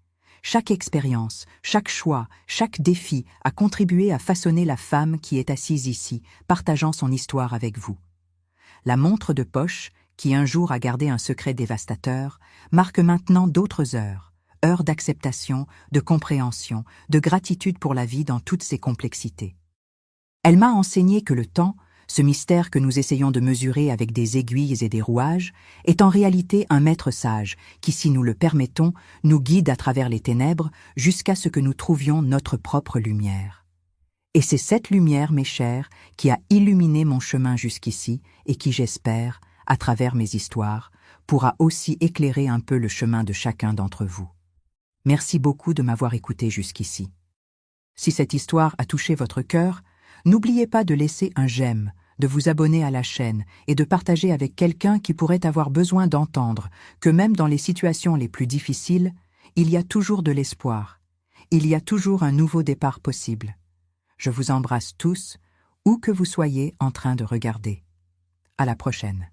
chaque expérience, chaque choix, chaque défi a contribué à façonner la femme qui est assise ici, partageant son histoire avec vous. La montre de poche, qui un jour a gardé un secret dévastateur, marque maintenant d'autres heures, heures d'acceptation, de compréhension, de gratitude pour la vie dans toutes ses complexités. Elle m'a enseigné que le temps, ce mystère que nous essayons de mesurer avec des aiguilles et des rouages, est en réalité un maître sage qui, si nous le permettons, nous guide à travers les ténèbres jusqu'à ce que nous trouvions notre propre lumière. Et c'est cette lumière, mes chers, qui a illuminé mon chemin jusqu'ici et qui, j'espère, à travers mes histoires, pourra aussi éclairer un peu le chemin de chacun d'entre vous. Merci beaucoup de m'avoir écouté jusqu'ici. Si cette histoire a touché votre cœur, n'oubliez pas de laisser un j'aime, de vous abonner à la chaîne et de partager avec quelqu'un qui pourrait avoir besoin d'entendre que même dans les situations les plus difficiles, il y a toujours de l'espoir. Il y a toujours un nouveau départ possible. Je vous embrasse tous, où que vous soyez en train de regarder. À la prochaine.